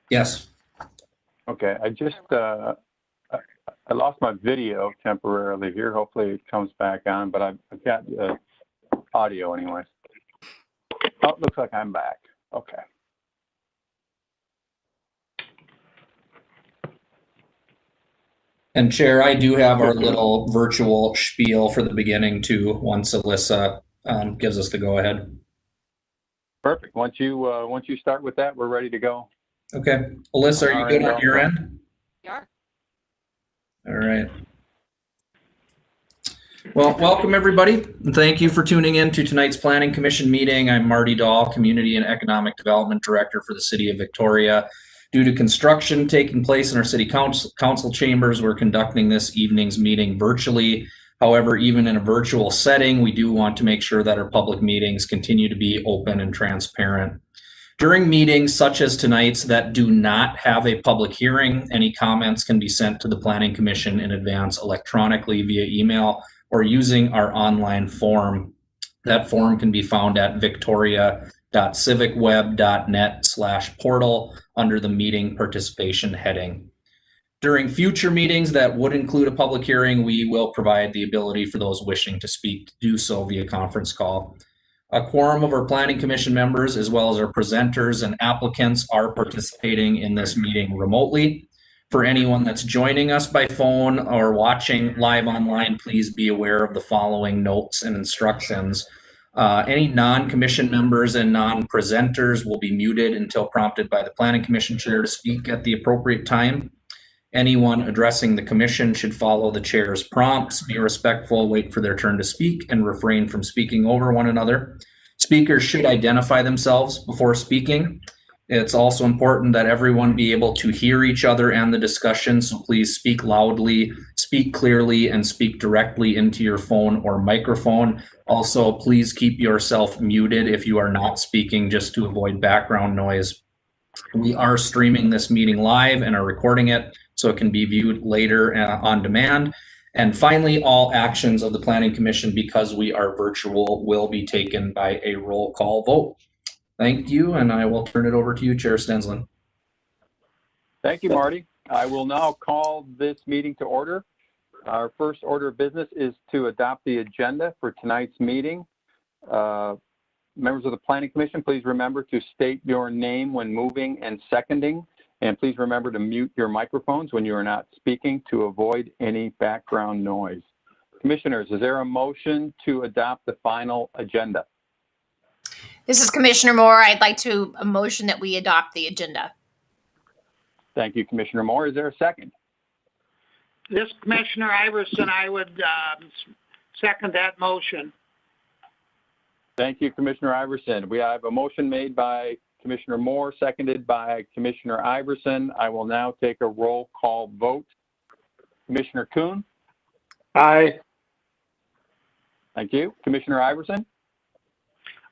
Yes. Okay, I lost my video temporarily here. Hopefully it comes back on, but I've got audio anyways. Oh, it looks like I'm back. Okay. And Chair, I do have our little virtual spiel for the beginning too, once Alyssa gives us the go ahead. Perfect. Once you start with that, we're ready to go. Okay. Alyssa, are you good on your end? Yeah. All right. Well, welcome everybody, and thank you for tuning in to tonight's Planning Commission meeting. I'm Marty Dahl, Community and Economic Development Director for the City of Victoria. Due to construction taking place in our City Council chambers, we're conducting this evening's meeting virtually. However, even in a virtual setting, we do want to make sure that our public meetings continue to be open and transparent. During meetings such as tonight's that do not have a public hearing, any comments can be sent to the Planning Commission in advance electronically via email or using our online form. That form can be found at victoria.civicweb.net/portal under the meeting participation heading. During future meetings that would include a public hearing, we will provide the ability for those wishing to speak to do so via conference call. A quorum of our Planning Commission members, as well as our presenters and applicants, are participating in this meeting remotely. For anyone that's joining us by phone or watching live online, please be aware of the following notes and instructions. Any non-commission members and non-presenters will be muted until prompted by the Planning Commission Chair to speak at the appropriate time. Anyone addressing the commission should follow the chair's prompts, be respectful, wait for their turn to speak, and refrain from speaking over one another. Speakers should identify themselves before speaking. It's also important that everyone be able to hear each other and the discussion, so please speak loudly, speak clearly, and speak directly into your phone or microphone. Also, please keep yourself muted if you are not speaking, just to avoid background noise. We are streaming this meeting live and are recording it, so it can be viewed later on demand. And finally, all actions of the Planning Commission, because we are virtual, will be taken by a roll call vote. Thank you, and I will turn it over to you, Chair Stensland. Thank you, Marty. I will now call this meeting to order. Our first order of business is to adopt the agenda for tonight's meeting. Members of the Planning Commission, please remember to state your name when moving and seconding, and please remember to mute your microphones when you are not speaking to avoid any background noise. Commissioners, is there a motion to adopt the final agenda? This is Commissioner Moore. I'd like to motion that we adopt the agenda. Thank you, Commissioner Moore. Is there a second? This Commissioner Iverson, I would second that motion. Thank you, Commissioner Iverson. We have a motion made by Commissioner Moore, seconded by Commissioner Iverson. I will now take a roll call vote. Commissioner Kuhn? Aye. Thank you. Commissioner Iverson?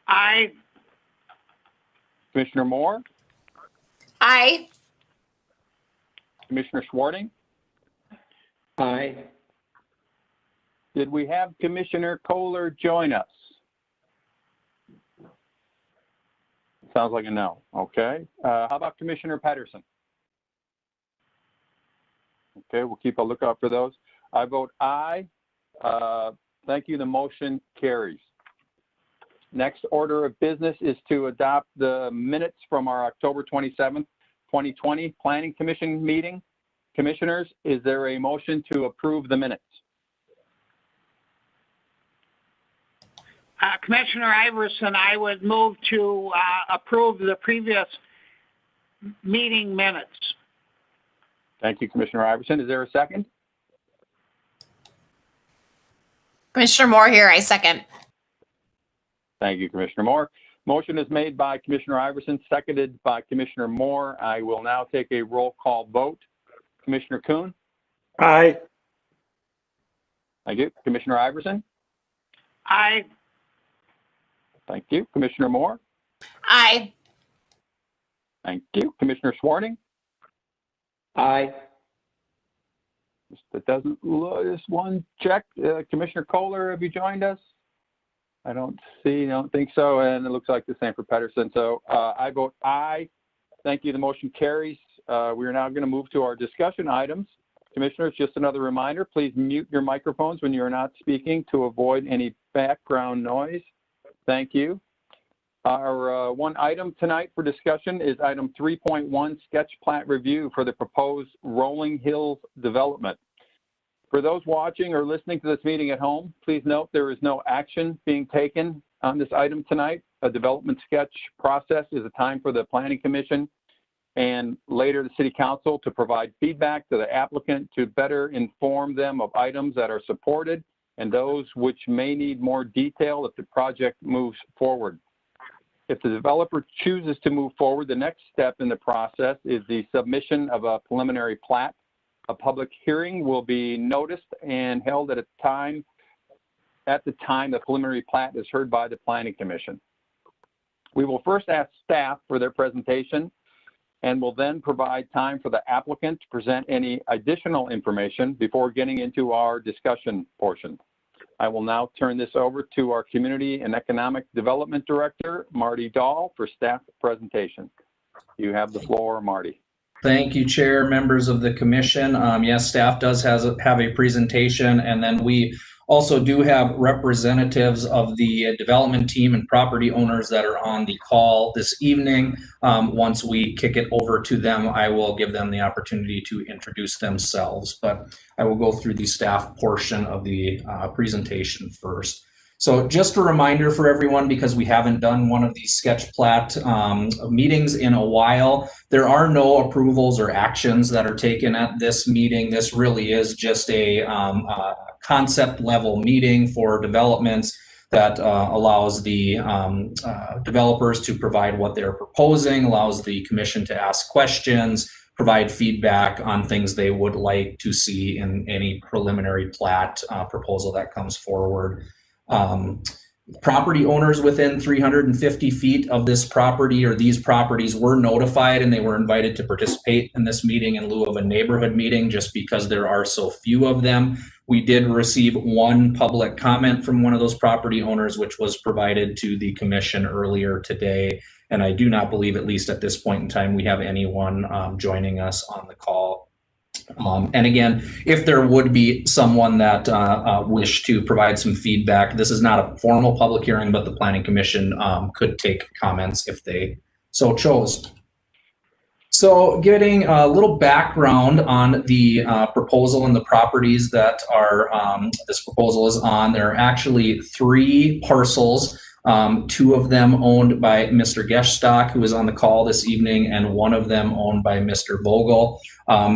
Aye. Commissioner Moore? Aye. Commissioner Schwarting? Aye. Did we have Commissioner Kohler join us? Sounds like a no. Okay. How about Commissioner Pedersen? Okay, we'll keep a lookout for those. I vote aye. Thank you. The motion carries. Next order of business is to adopt the minutes from our October 27th, 2020 Planning Commission meeting. Commissioners, is there a motion to approve the minutes? Commissioner Iverson, I would move to approve the previous meeting minutes. Thank you, Commissioner Iverson. Is there a second? Commissioner Moore here. I second. Thank you, Commissioner Moore. Motion is made by Commissioner Iverson, seconded by Commissioner Moore. I will now take a roll call vote. Commissioner Kuhn? Aye. Thank you. Commissioner Iverson? Aye. Thank you. Commissioner Moore? Aye. Thank you. Commissioner Schwarting? Aye. That doesn't look, just one check. Commissioner Kohler, have you joined us? I don't think so, and it looks like the same for Pedersen. So I vote aye. Thank you. The motion carries. We are now going to move to our discussion items. Commissioners, just another reminder, please mute your microphones when you are not speaking to avoid any background noise. Thank you. Our one item tonight for discussion is item 3.1, sketch plat review for the proposed Rolling Hills development. For those watching or listening to this meeting at home, please note there is no action being taken on this item tonight. A development sketch process is a time for the Planning Commission and later the City Council to provide feedback to the applicant to better inform them of items that are supported and those which may need more detail if the project moves forward. If the developer chooses to move forward, the next step in the process is the submission of a preliminary plat. A public hearing will be noticed and held at the time the preliminary plat is heard by the Planning Commission. We will first ask staff for their presentation and will then provide time for the applicant to present any additional information before getting into our discussion portion. I will now turn this over to our Community and Economic Development Director, Marty Dahl, for staff presentation. You have the floor, Marty. Thank you, Chair, members of the Commission. Yes, staff does have a presentation, and then we also do have representatives of the development team and property owners that are on the call this evening. Once we kick it over to them, I will give them the opportunity to introduce themselves, but I will go through the staff portion of the presentation first. So just a reminder for everyone, because we haven't done one of these sketch plat meetings in a while, there are no approvals or actions that are taken at this meeting. This really is just a concept level meeting for developments that allows the developers to provide what they're proposing, allows the commission to ask questions, provide feedback on things they would like to see in any preliminary plat proposal that comes forward. Property owners within 350 feet of this property or these properties were notified, and they were invited to participate in this meeting in lieu of a neighborhood meeting just because there are so few of them. We did receive one public comment from one of those property owners, which was provided to the commission earlier today. And I do not believe, at least at this point in time, we have anyone joining us on the call. And again, if there would be someone that wished to provide some feedback, this is not a formal public hearing, but the Planning Commission could take comments if they so chose. So getting a little background on the proposal and the properties that are this proposal is on. There are actually 3 parcels. 2 of them owned by Mr. Geschstock, who is on the call this evening, and 1 of them owned by Mr. Vogel.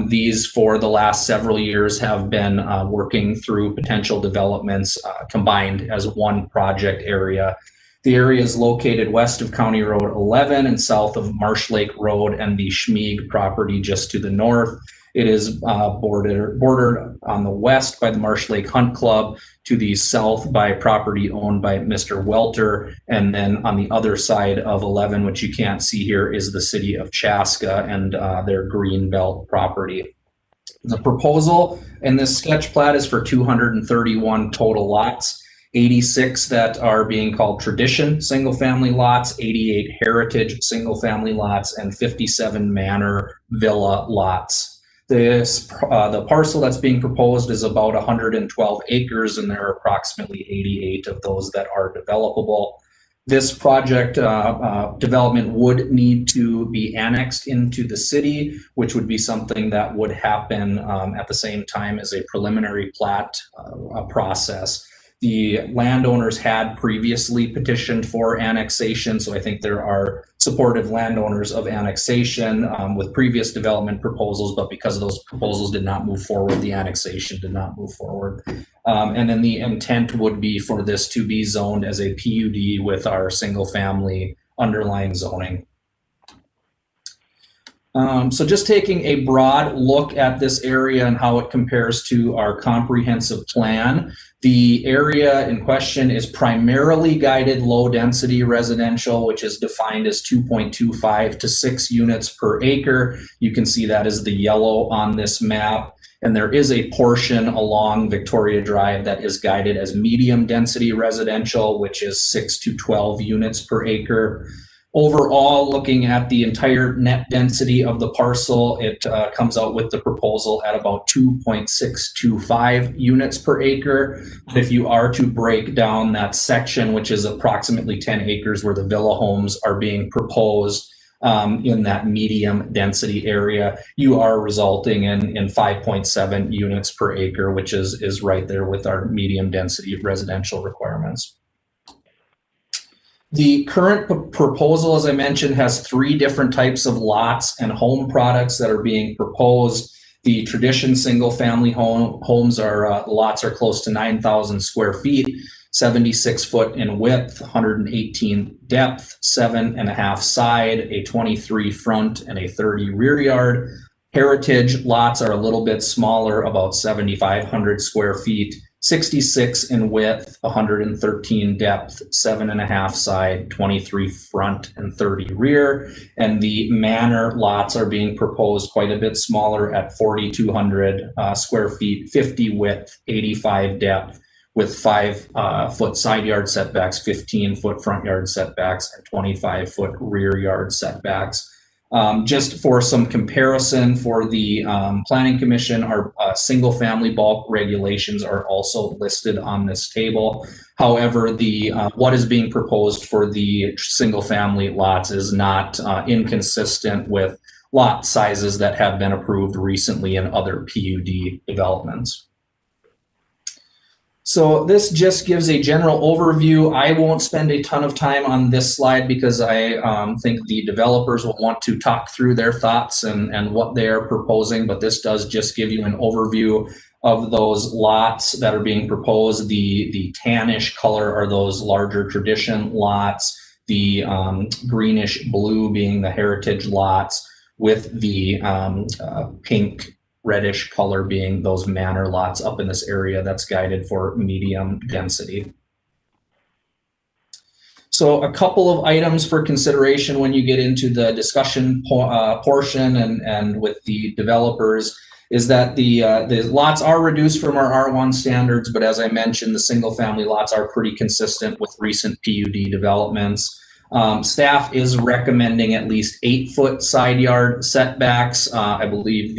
These, for the last several years, have been working through potential developments combined as one project area. The area is located west of County Road 11 and south of Marsh Lake Road and the Schmieg property just to the north. It is bordered on the west by the Marsh Lake Hunt Club, to the south by property owned by Mr. Welter, and then on the other side of 11, which you can't see here, is the city of Chaska and their Greenbelt property. The proposal in this sketch plat is for 231 total lots, 86 that are being called tradition single-family lots, 88 heritage single-family lots, and 57 manor villa lots. The parcel that's being proposed is about 112 acres, and there are approximately 88 of those that are developable. This project development would need to be annexed into the city, which would be something that would happen at the same time as a preliminary plat process. The landowners had previously petitioned for annexation, so I think there are supportive landowners of annexation with previous development proposals, but because those proposals did not move forward, the annexation did not move forward. And then the intent would be for this to be zoned as a PUD with our single-family underlying zoning. So just taking a broad look at this area and how it compares to our comprehensive plan. The area in question is primarily guided low density residential, which is defined as 2.25 to 6 units per acre. You can see that is the yellow on this map. And there is a portion along Victoria Drive that is guided as medium density residential, which is 6 to 12 units per acre. Overall, looking at the entire net density of the parcel, it comes out with the proposal at about 2.625 units per acre. But if you are to break down that section, which is approximately 10 acres where the villa homes are being proposed in that medium density area, you are resulting in 5.7 units per acre, which is right there with our medium density residential requirements. The current proposal, as I mentioned, has 3 different types of lots and home products that are being proposed. The traditional single-family homes are lots are close to 9,000 square feet, 76 foot in width, 118 depth, 7.5 side, a 23 front, and a 30 rear yard. Heritage lots are a little bit smaller, about 7,500 square feet, 66 in width, 113 depth, 7.5 side, 23 front, and 30 rear. And the manor lots are being proposed quite a bit smaller at 4,200 square feet, 50 width, 85 depth, with 5-foot side yard setbacks, 15-foot front yard setbacks, and 25-foot rear yard setbacks. Just for some comparison for the Planning Commission, our single family bulk regulations are also listed on this table. However, the what is being proposed for the single family lots is not inconsistent with lot sizes that have been approved recently in other PUD developments. So this just gives a general overview. I won't spend a ton of time on this slide because I think the developers will want to talk through their thoughts and what they are proposing, but this does just give you an overview of those lots that are being proposed. The tannish color are those larger tradition lots, the greenish blue being the heritage lots, with the pink reddish color being those manor lots up in this area that's guided for medium density. So a couple of items for consideration when you get into the discussion portion and with the developers is that the lots are reduced from our R1 standards, but as I mentioned, the single family lots are pretty consistent with recent PUD developments. Staff is recommending at least 8-foot side yard setbacks. I believe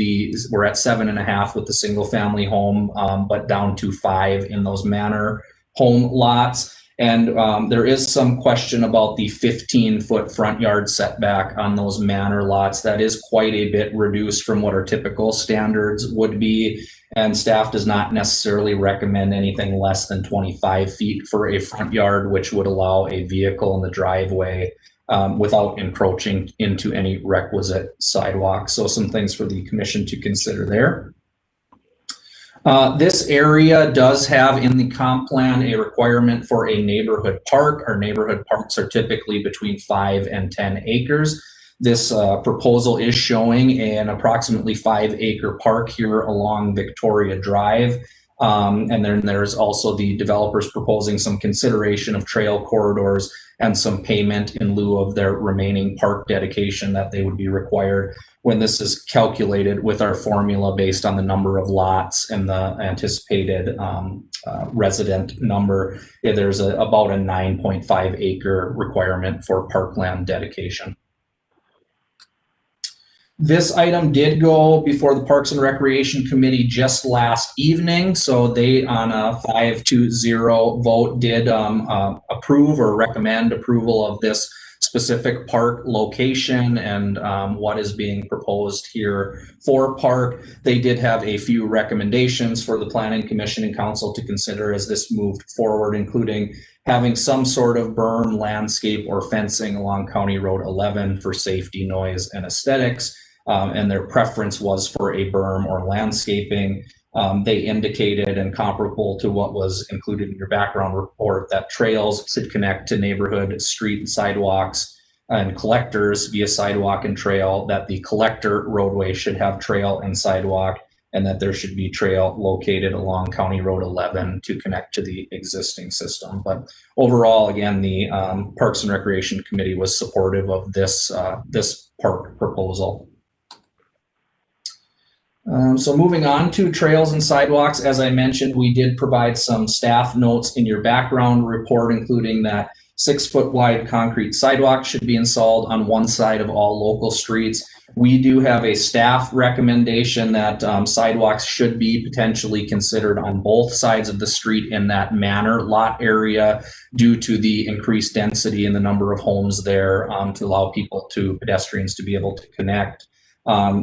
we're at 7.5 with the single family home, but down to 5 in those manor home lots. And there is some question about the 15-foot front yard setback on those manor lots. That is quite a bit reduced from what our typical standards would be. And staff does not necessarily recommend anything less than 25 feet for a front yard, which would allow a vehicle in the driveway without encroaching into any requisite sidewalk. So some things for the commission to consider there. This area does have in the comp plan a requirement for a neighborhood park. Our neighborhood parks are typically between 5 and 10 acres. This proposal is showing an approximately 5-acre park here along Victoria Drive. And then there's also the developers proposing some consideration of trail corridors and some payment in lieu of their remaining park dedication that they would be required when this is calculated with our formula based on the number of lots and the anticipated resident number. Yeah, there's about a 9.5 acre requirement for parkland dedication. This item did go before the Parks and Recreation Committee just last evening, so they, on a 5-0 vote, did approve or recommend approval of this specific park location and what is being proposed here for park. They did have a few recommendations for the Planning Commission and Council to consider as this moved forward, including having some sort of berm, landscape, or fencing along County Road 11 for safety, noise, and aesthetics. And their preference was for a berm or landscaping. They indicated, and comparable to what was included in your background report, that trails should connect to neighborhood, street, and sidewalks and collectors via sidewalk and trail, that the collector roadway should have trail and sidewalk, and that there should be trail located along County Road 11 to connect to the existing system. But overall, again, the Parks and Recreation Committee was supportive of this park proposal. So moving on to trails and sidewalks, as I mentioned, we did provide some staff notes in your background report, including that 6-foot wide concrete sidewalk should be installed on one side of all local streets. We do have a staff recommendation that sidewalks should be potentially considered on both sides of the street in that manor lot area due to the increased density and the number of homes there, to allow pedestrians to be able to connect.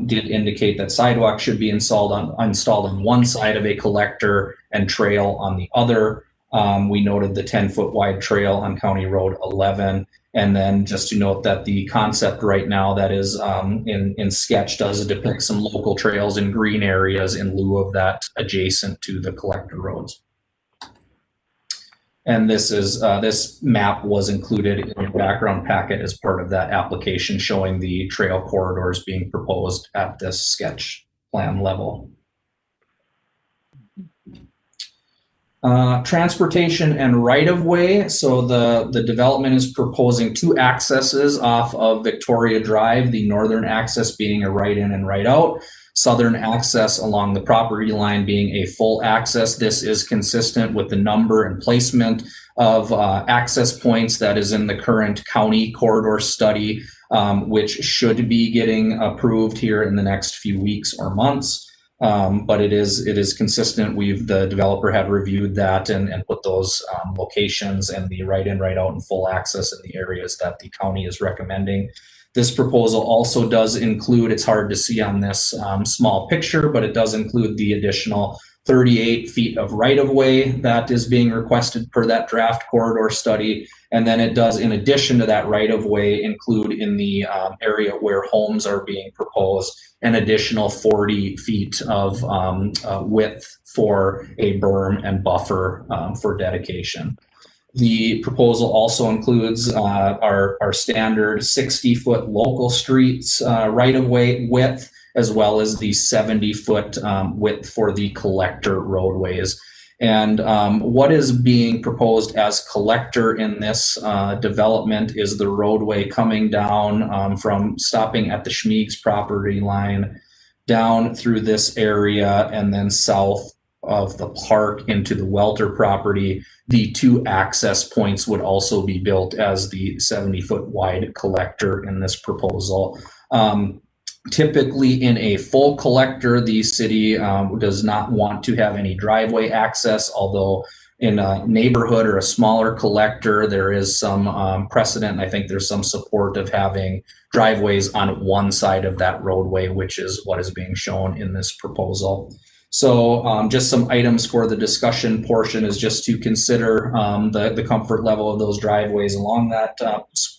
Did indicate that sidewalks should be installed on one side of a collector and trail on the other. We noted the 10-foot wide trail on County Road 11. And then just to note that the concept right now that is in sketch does depict some local trails in green areas in lieu of that adjacent to the collector roads. And this map was included in your background packet as part of that application showing the trail corridors being proposed at this sketch plan level. Transportation and right-of-way. So the development is proposing 2 accesses off of Victoria Drive, the northern access being a right-in and right-out, southern access along the property line being a full access. This is consistent with the number and placement of access points that is in the current county corridor study, which should be getting approved here in the next few weeks or months. But it is consistent. The developer had reviewed that and put those locations and the right-in, right-out, and full access in the areas that the county is recommending. This proposal also does include, it's hard to see on this small picture, but it does include the additional 38 feet of right-of-way that is being requested per that draft corridor study. And then it does, in addition to that right-of-way, include in the area where homes are being proposed, an additional 40 feet of width for a berm and buffer for dedication. The proposal also includes our standard 60-foot local streets right-of-way width, as well as the 70-foot width for the collector roadways. And what is being proposed as collector in this development is the roadway coming down from stopping at the Schmeeg's property line down through this area and then south of the park into the Welter property. The 2 access points would also be built as the 70-foot wide collector in this proposal. Typically in a full collector, the city does not want to have any driveway access, although in a neighborhood or a smaller collector, there is some precedent. I think there's some support of having driveways on one side of that roadway, which is what is being shown in this proposal. So just some items for the discussion portion is just to consider the comfort level of those driveways along that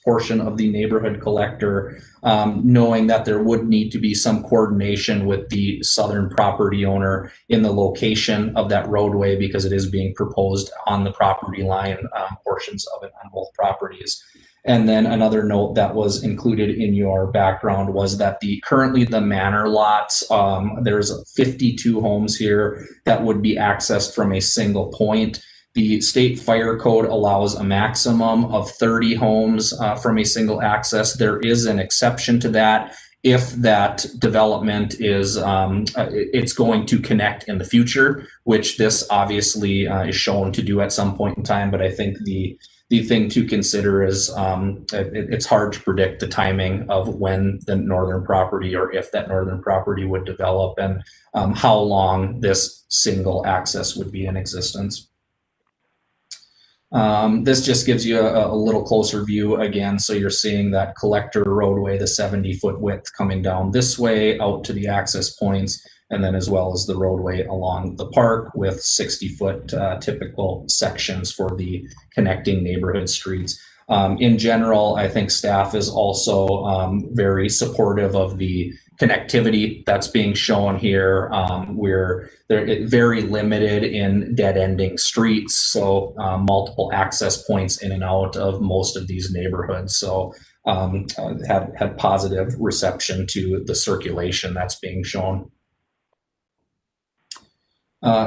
portion of the neighborhood collector, knowing that there would need to be some coordination with the southern property owner in the location of that roadway because it is being proposed on the property line portions of it on both properties. And then another note that was included in your background was that currently the manor lots, there's 52 homes here that would be accessed from a single point. The state fire code allows a maximum of 30 homes from a single access. There is an exception to that if that development is it's going to connect in the future, which this obviously is shown to do at some point in time. But I think the thing to consider is it's hard to predict the timing of when the northern property or if that northern property would develop and how long this single access would be in existence. This just gives you a little closer view again. So you're seeing that collector roadway, the 70-foot width coming down this way out to the access points, and then as well as the roadway along the park with 60-foot typical sections for the connecting neighborhood streets. In general, I think staff is also very supportive of the connectivity that's being shown here. We're very limited in dead-ending streets, so multiple access points in and out of most of these neighborhoods. So had positive reception to the circulation that's being shown.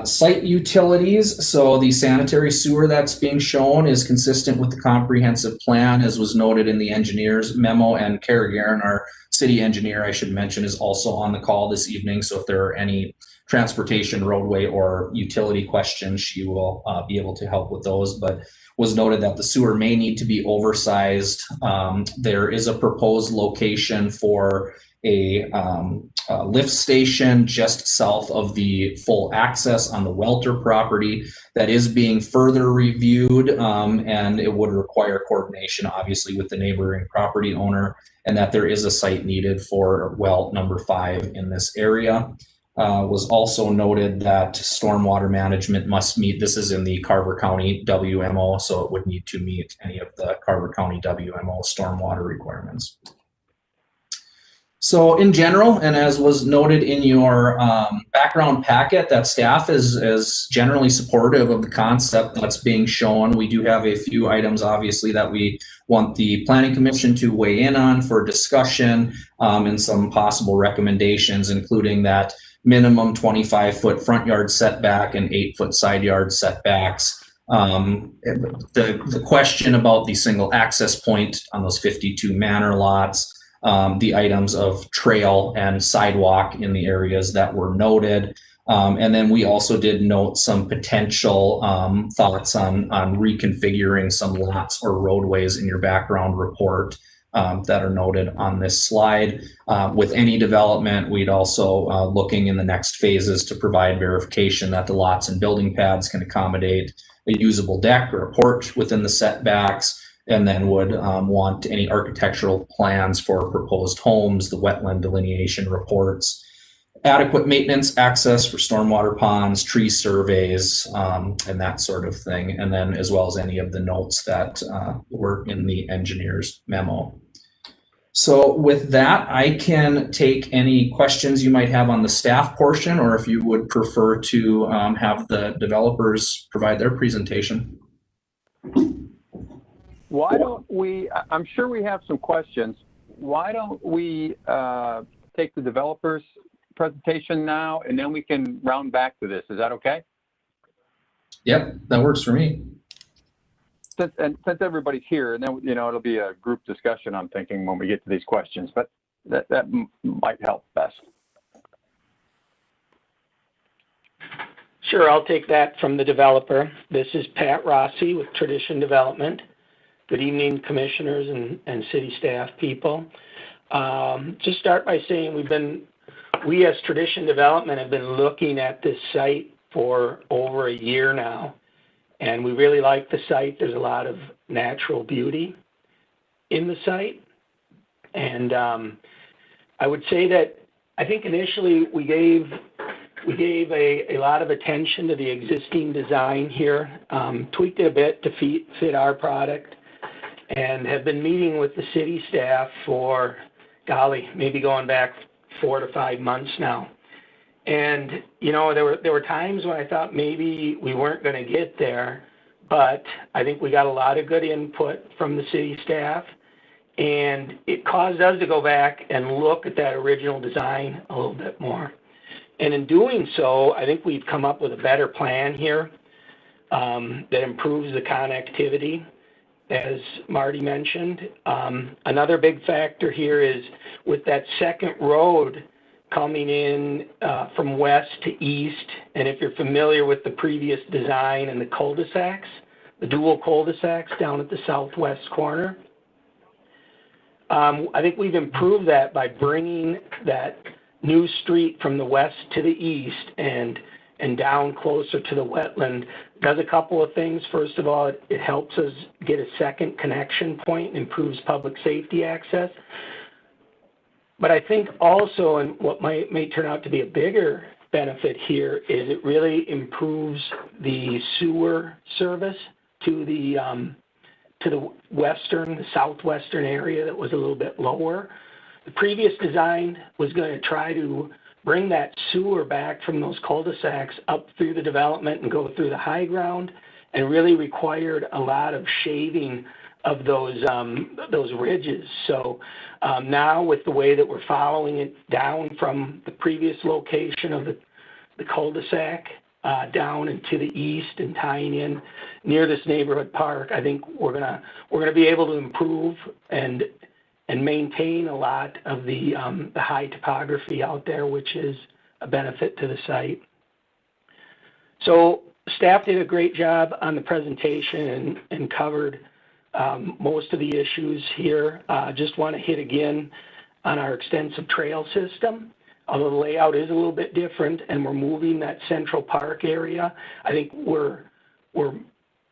Site utilities. So the sanitary sewer that's being shown is consistent with the comprehensive plan, as was noted in the engineer's memo, and Kara Guerin, our city engineer, I should mention, is also on the call this evening. So if there are any transportation, roadway, or utility questions, she will be able to help with those. But was noted that the sewer may need to be oversized. There is a proposed location for a lift station just south of the full access on the Welter property that is being further reviewed, and it would require coordination, obviously, with the neighboring property owner, and that there is a site needed for well number 5 in this area. Was also noted that stormwater management must meet, this is in the Carver County WMO, so it would need to meet any of the Carver County WMO stormwater requirements. So in general, and as was noted in your background packet, that staff is generally supportive of the concept that's being shown. We do have a few items, obviously, that we want the Planning Commission to weigh in on for discussion, and some possible recommendations, including that minimum 25-foot front yard setback and 8-foot side yard setbacks. The question about the single access point on those 52 manor lots, the items of trail and sidewalk in the areas that were noted. And then we also did note some potential thoughts on reconfiguring some lots or roadways in your background report that are noted on this slide. With any development, we'd also looking in the next phases to provide verification that the lots and building pads can accommodate a usable deck or a porch within the setbacks, and then would want any architectural plans for proposed homes, the wetland delineation reports, adequate maintenance access for stormwater ponds, tree surveys, and that sort of thing. And then as well as any of the notes that were in the engineer's memo. So with that, I can take any questions you might have on the staff portion, or if you would prefer to have the developers provide their presentation. Why don't we, I'm sure we have some questions. Why don't we take the developers presentation now, and then we can round back to this. Is that okay? Yep, that works for me. Since everybody's here, and then, you know, it'll be a group discussion, I'm thinking, when we get to these questions, but that might help best. Sure, I'll take that from the developer. This is Pat Rossi with Tradition Development. Good evening, commissioners and city staff people. Just start by saying we as Tradition Development have been looking at this site for over a year now, and we really like the site. There's a lot of natural beauty in the site, and I would say that I think initially we gave a lot of attention to the existing design here, tweaked it a bit to fit our product, and have been meeting with the city staff for, golly, maybe going back 4 to 5 months now. And, you know, there were times when I thought maybe we weren't going to get there, but I think we got a lot of good input from the city staff, and it caused us to go back and look at that original design a little bit more. And in doing so, I think we've come up with a better plan here that improves the connectivity, as Marty mentioned. Another big factor here is with that second road coming in from west to east, and if you're familiar with the previous design and the cul-de-sacs, the dual cul-de-sacs down at the southwest corner, I think we've improved that by bringing that new street from the west to the east and down closer to the wetland. Does a couple of things. First of all, it helps us get a second connection point and improves public safety access. But I think also, and what may turn out to be a bigger benefit here, is it really improves the sewer service to the southwestern area that was a little bit lower. The previous design was going to try to bring that sewer back from those cul-de-sacs up through the development and go through the high ground, and really required a lot of shaving of those ridges. So now with the way that we're following it down from the previous location of the cul-de-sac down into the east and tying in near this neighborhood park, I think we're gonna be able to improve and maintain a lot of the high topography out there, which is a benefit to the site. So staff did a great job on the presentation and covered most of the issues here. Just want to hit again on our extensive trail system. Although the layout is a little bit different and we're moving that Central Park area, I think we're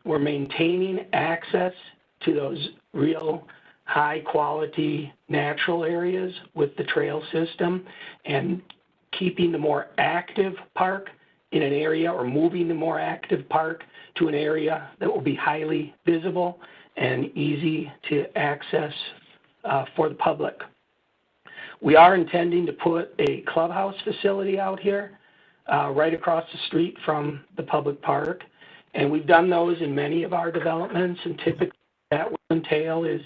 maintaining access to those real high quality natural areas with the trail system and keeping the more active park in an area, or moving the more active park to an area that will be highly visible and easy to access for the public. We are intending to put a clubhouse facility out here right across the street from the public park. And we've done those in many of our developments, and typically that will entail is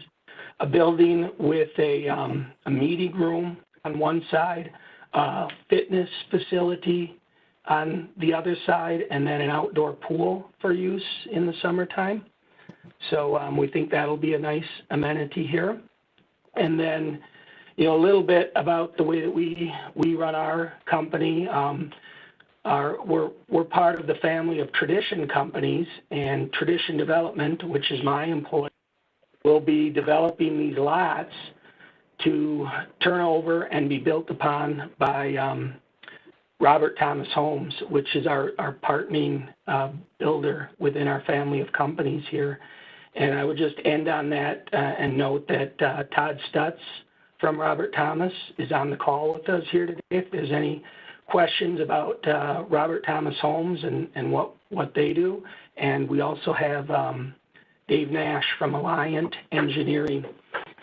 a building with a meeting room on one side, a fitness facility on the other side, and then an outdoor pool for use in the summertime. So we think that'll be a nice amenity here. And then, you know, a little bit about the way that we run our company. We're part of the family of Tradition companies, and Tradition Development, which is my employer, will be developing these lots to turn over and be built upon by Robert Thomas Homes, which is our partnering builder within our family of companies here. And I would just end on that and note that Todd Stutz from Robert Thomas is on the call with us here today. If there's any questions about Robert Thomas Homes and what they do. And we also have Dave Nash from Alliant Engineering,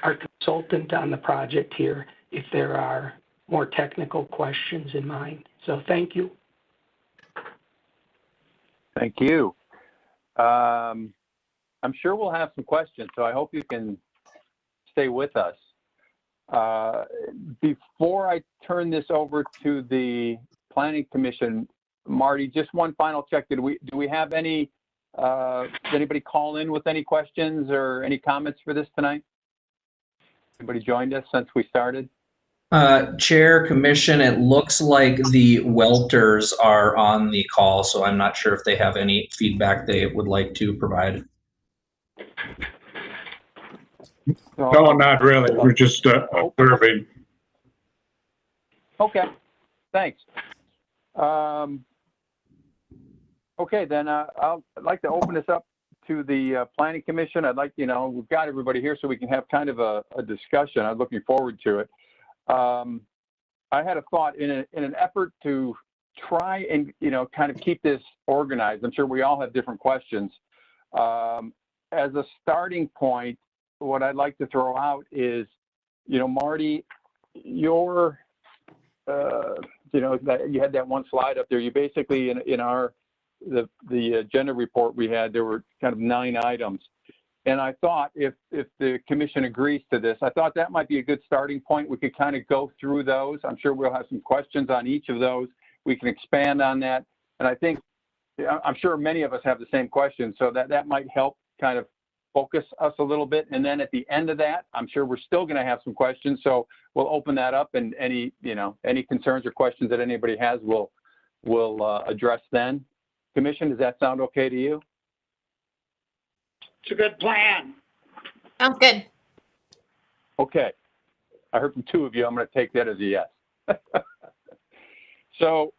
our consultant on the project here, if there are more technical questions in mind. So thank you. Thank you. I'm sure we'll have some questions, so I hope you can stay with us. Before I turn this over to the Planning Commission, Marty, just one final check. Do we have any, did anybody call in with any questions or any comments for this tonight? Anybody joined us since we started? Chair, Commission, it looks like the Welters are on the call, so I'm not sure if they have any feedback they would like to provide. No, not really. We're just observing. Okay, thanks. Okay, then I'd like to open this up to the Planning Commission. I'd like, we've got everybody here so we can have kind of a discussion. I'm looking forward to it. I had a thought in an effort to try and, kind of keep this organized. I'm sure we all have different questions. As a starting point, what I'd like to throw out is, Marty, your, that you had that one slide up there. You basically, in the agenda report we had, there were kind of 9 items. And I thought if the commission agrees to this, I thought that might be a good starting point. We could kind of go through those. I'm sure we'll have some questions on each of those. We can expand on that. And I think, I'm sure many of us have the same questions, so that might help kind of focus us a little bit. And then at the end of that, I'm sure we're still going to have some questions. So we'll open that up, and any concerns or questions that anybody has, we'll address then. Commission, does that sound okay to you? It's a good plan. Sounds good. Okay. I heard from 2 of you. I'm going to take that as a yes. So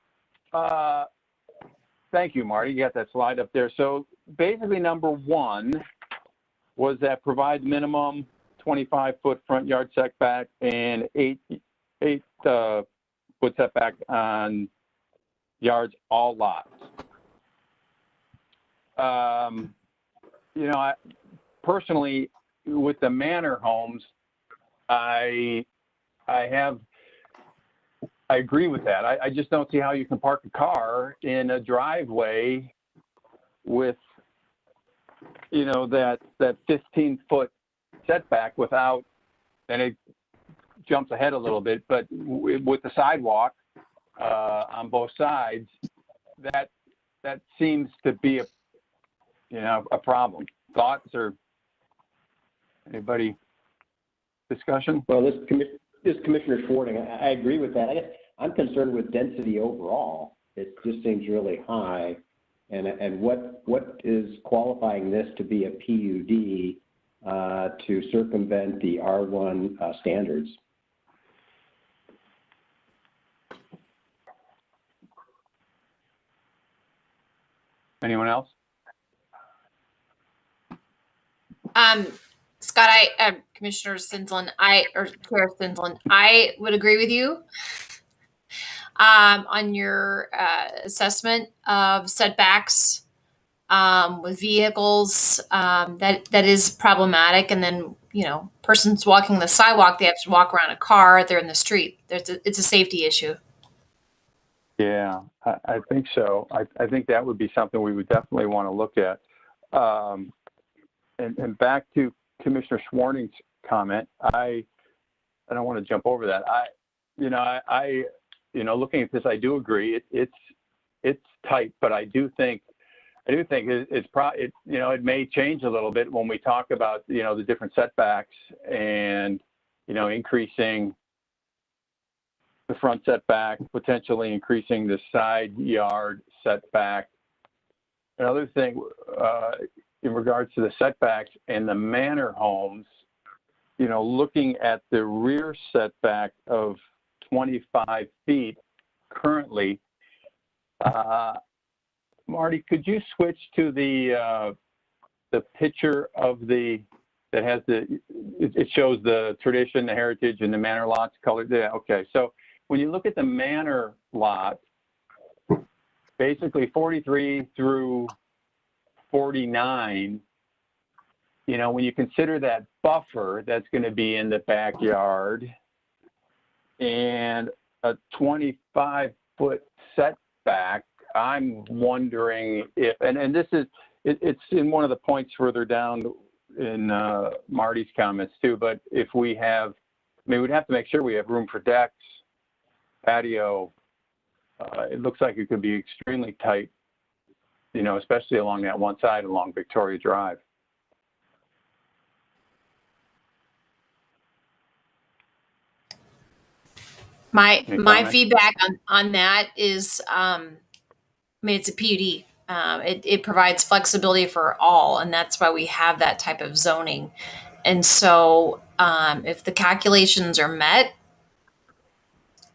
thank you, Marty. You got that slide up there. So basically number 1 was that provide minimum 25-foot front yard setback and 8-foot setback on yards, all lots. I personally, with the manor homes, I agree with that. I just don't see how you can park a car in a driveway with, that 15-foot setback without, and it jumps ahead a little bit, but with the sidewalk on both sides, that seems to be a problem. Thoughts or anybody? Discussion? Well, this Commissioner Schwarting, I agree with that. I guess I'm concerned with density overall. It just seems really high. And what is qualifying this to be a PUD to circumvent the R1 standards? Anyone else? Scott, Commissioner Sinsland, Chair Sinsland, I would agree with you on your assessment of setbacks with vehicles. That is problematic. And then, you know, persons walking the sidewalk, they have to walk around a car. They're in the street. It's a safety issue. Yeah, I think so. I think that would be something we would definitely want to look at. And back to Commissioner Schwarning's comment, I don't want to jump over that. Looking at this, I do agree. It's tight, but I do think it may change a little bit when we talk about, the different setbacks and, increasing the front setback, potentially increasing the side yard setback. Another thing, in regards to the setbacks and the manor homes, looking at the rear setback of 25 feet currently, Marty, could you switch to the picture of that has it shows the tradition, the heritage, and the manor lots colored? Yeah, okay. So when you look at the manor lot, basically 43 through 49, when you consider that buffer that's going to be in the backyard and a 25-foot setback, I'm wondering if, and this is, it's in one of the points further down in Marty's comments too, but if we have, we'd have to make sure we have room for decks, patio. It looks like it could be extremely tight, especially along that one side along Victoria Drive. My feedback on that is, it's a PUD. It provides flexibility for all, and that's why we have that type of zoning. And so, if the calculations are met,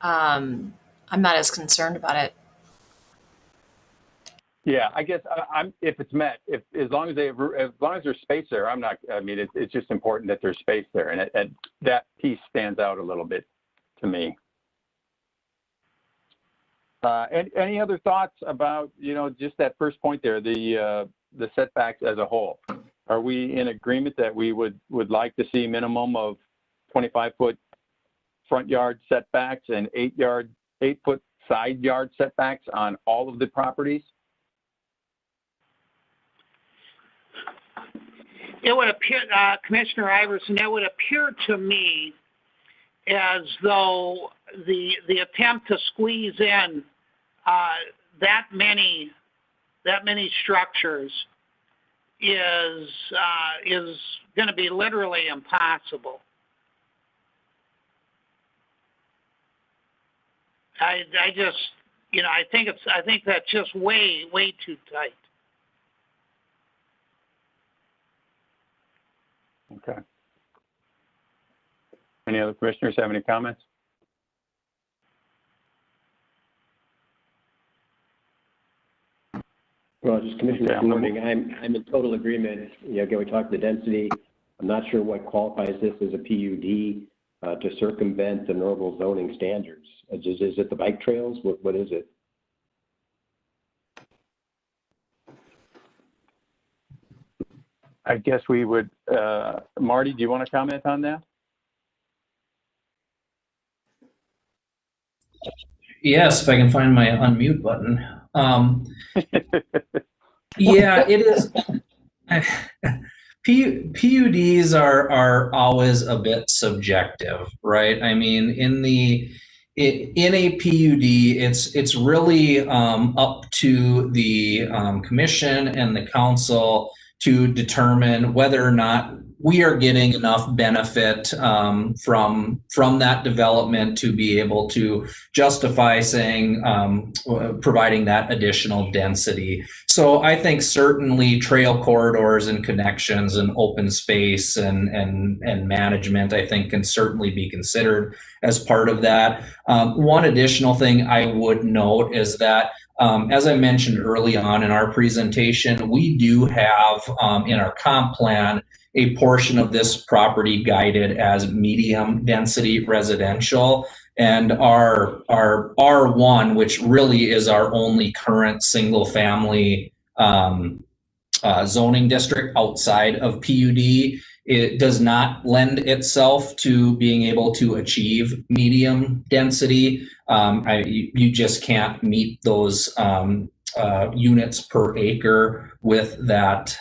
I'm not as concerned about it. Yeah, I guess if it's met, as long as there's space there, I'm not. I mean, it's just important that there's space there, and that piece stands out a little bit to me. Any other thoughts about just that first point there, the setbacks as a whole? Are we in agreement that we would like to see minimum of 25-foot front yard setbacks and 8-foot side yard setbacks on all of the properties? It would appear, Commissioner Iverson, it would appear to me as though the attempt to squeeze in that many structures is going to be literally impossible. I just, I think that's just way too tight. Okay. Any other commissioners have any comments? Well, just Commissioner Schwarning, I'm in total agreement. Again, we talked the density. I'm not sure what qualifies this as a PUD to circumvent the normal zoning standards. Is it the bike trails? What is it? I guess we would, Marty, do you want to comment on that? Yes, if I can find my unmute button. Yeah, it is. PUDs are always a bit subjective, right? I mean, in a PUD, it's really up to the commission and the council to determine whether or not we are getting enough benefit from that development to be able to justify saying providing that additional density. So I think certainly trail corridors and connections and open space and management, I think, can certainly be considered as part of that. One additional thing I would note is that as I mentioned early on in our presentation, we do have in our comp plan a portion of this property guided as medium density residential. And our R1, which really is our only current single family zoning district outside of PUD, it does not lend itself to being able to achieve medium density. You just can't meet those units per acre with that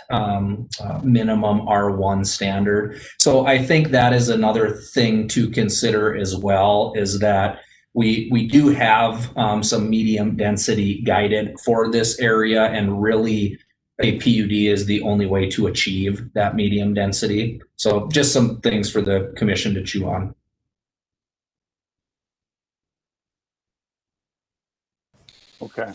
minimum R1 standard. So I think that is another thing to consider as well, is that we do have some medium density guided for this area, and really a PUD is the only way to achieve that medium density. So just some things for the commission to chew on. Okay.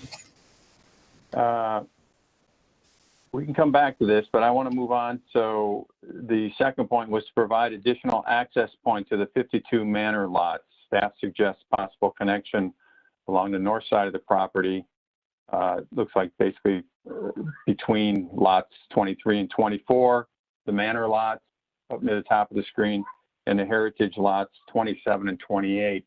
We can come back to this, but I want to move on. So the second point was to provide additional access point to the 52 manor lots. Staff suggests possible connection along the north side of the property. Looks like basically between lots 23 and 24, the manor lots up near the top of the screen, and the heritage lots 27 and 28.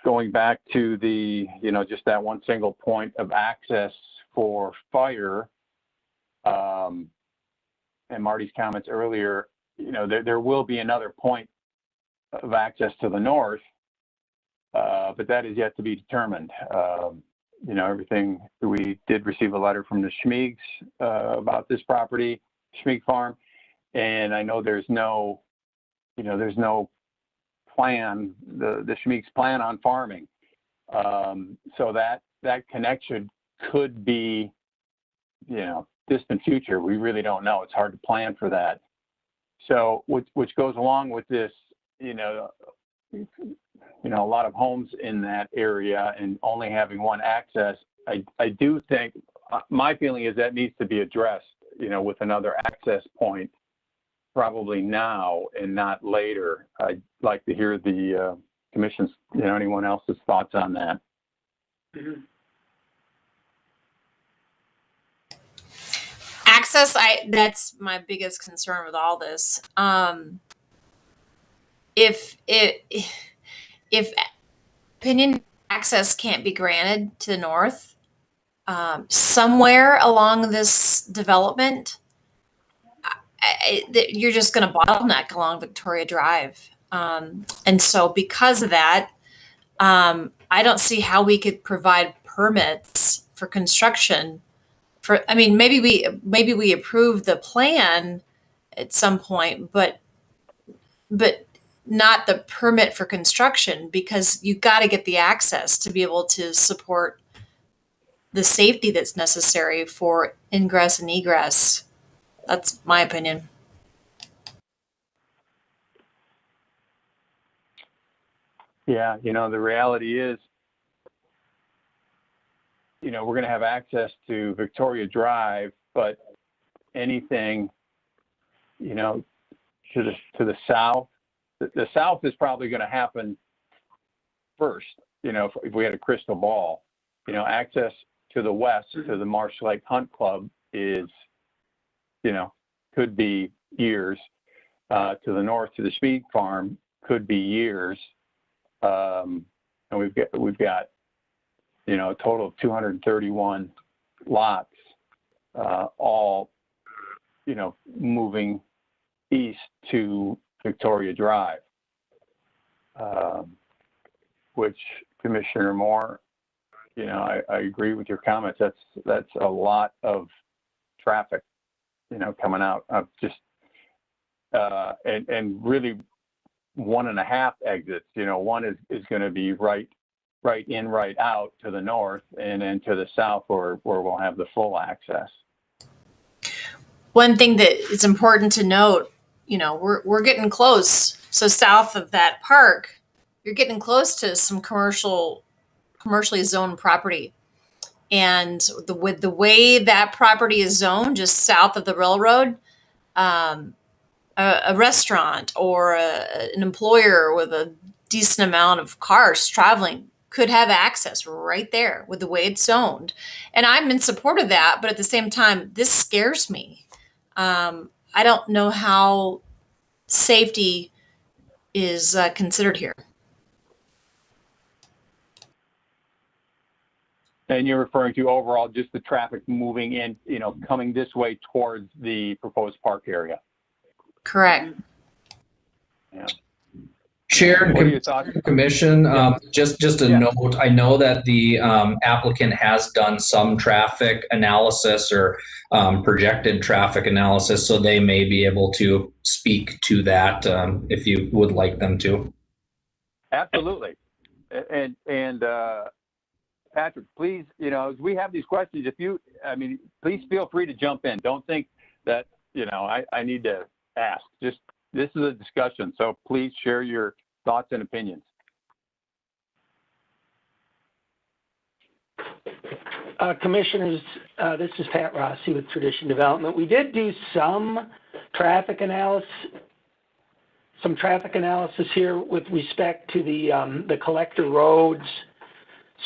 Going back to the, just that one single point of access for fire, and Marty's comments earlier, there will be another point of access to the north, but that is yet to be determined. Everything, we did receive a letter from the Schmiegs about this property, Schmieg Farm, and I know there's no plan, the Schmiegs plan on farming. So that connection could be, distant future. We really don't know. It's hard to plan for that. So which goes along with this, a lot of homes in that area and only having one access. I do think, my feeling is that needs to be addressed, with another access point, probably now and not later. I'd like to hear the commission's, anyone else's thoughts on that. Access, that's my biggest concern with all this. If opinion access can't be granted to the north, somewhere along this development, you're just going to bottleneck along Victoria Drive. And so because of that, I don't see how we could provide permits for construction maybe we approve the plan at some point, but not the permit for construction, because you got to get the access to be able to support the safety that's necessary for ingress and egress. That's my opinion. Yeah, the reality is, we're going to have access to Victoria Drive, but anything, to the south, the south is probably going to happen first, if we had a crystal ball. Access to the west, to the Marsh Lake Hunt Club is, could be years. To the north, to the Schmieg Farm, could be years. And we've got a total of 231 lots, all, moving east to Victoria Drive, which, Commissioner Moore, I agree with your comments. That's a lot of traffic, coming out of just, and really 1.5 exits. One is going to be right right in, right out to the north, and then to the south where we'll have the full access. One thing that is important to note, you know, we're getting close. So south of that park, you're getting close to some commercially zoned property. And with the way that property is zoned, just south of the railroad, a restaurant or an employer with a decent amount of cars traveling could have access right there with the way it's zoned. And I'm in support of that, but at the same time, this scares me. I don't know how safety is considered here. And you're referring to overall just the traffic moving in, you know, coming this way towards the proposed park area. Correct. Yeah. Chair What are your thoughts? Commission, just a Yeah. note, I know that the applicant has done some traffic analysis or projected traffic analysis, so they may be able to speak to that if you would like them to. Absolutely. And Patrick, please, you know, as we have these questions, please feel free to jump in. Don't think that, you know, I need to ask. Just, this is a discussion, so please share your thoughts and opinions. Commissioners, this is Pat Rossi with Tradition Development. We did do some traffic analysis here with respect to the collector roads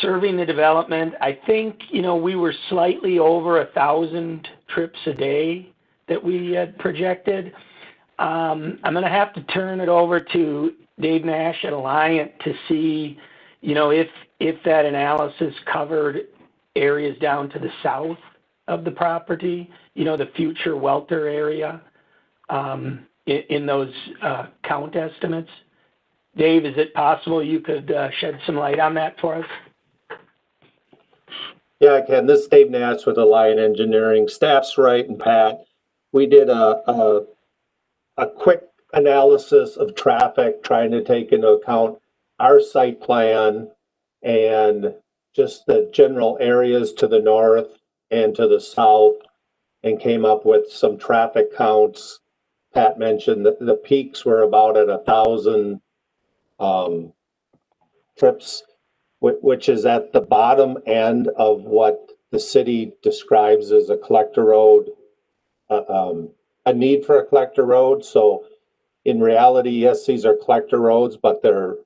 serving the development. I think, you know, we were slightly over 1,000 trips a day that we had projected. I'm going to have to turn it over to Dave Nash at Alliant to see, you know, if that analysis covered areas down to the south of the property, you know, the future Welter area in those count estimates. Dave, is it possible you could shed some light on that for us? Yeah, I can. This is Dave Nash with Alliant Engineering. Staff's right, and Pat, we did a quick analysis of traffic, trying to take into account our site plan and just the general areas to the north and to the south, and came up with some traffic counts. Pat mentioned that the peaks were about at 1,000 trips, which is at the bottom end of what the city describes as a collector road, a need for a collector road. So in reality, yes, these are collector roads, but they're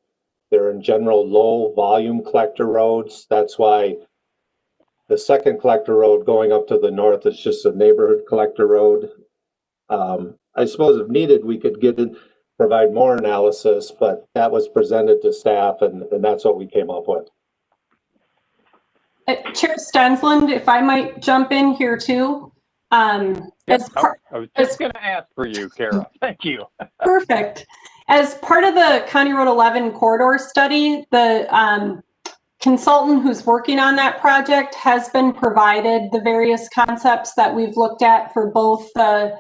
in general low volume collector roads. That's why the second collector road going up to the north is just a neighborhood collector road. I suppose if needed, we could provide more analysis, but that was presented to staff, and that's what we came up with. Chair Stensland, if I might jump in here too. I was just going to ask for you, Kara. Thank you. Perfect. As part of the County Road 11 corridor study, the consultant who's working on that project has been provided the various concepts that we've looked at for both the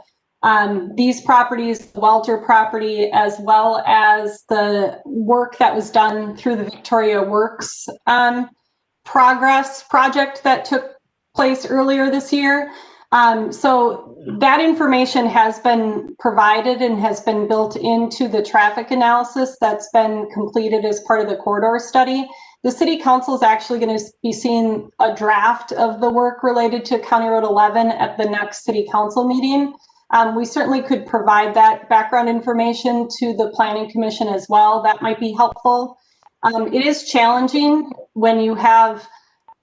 these properties, the Welter property, as well as the work that was done through the Victoria Works project that took place earlier this year. So that information has been provided and has been built into the traffic analysis that's been completed as part of the corridor study. The City Council is actually going to be seeing a draft of the work related to County Road 11 at the next City Council meeting. We certainly could provide that background information to the Planning Commission as well. That might be helpful. It is challenging when you have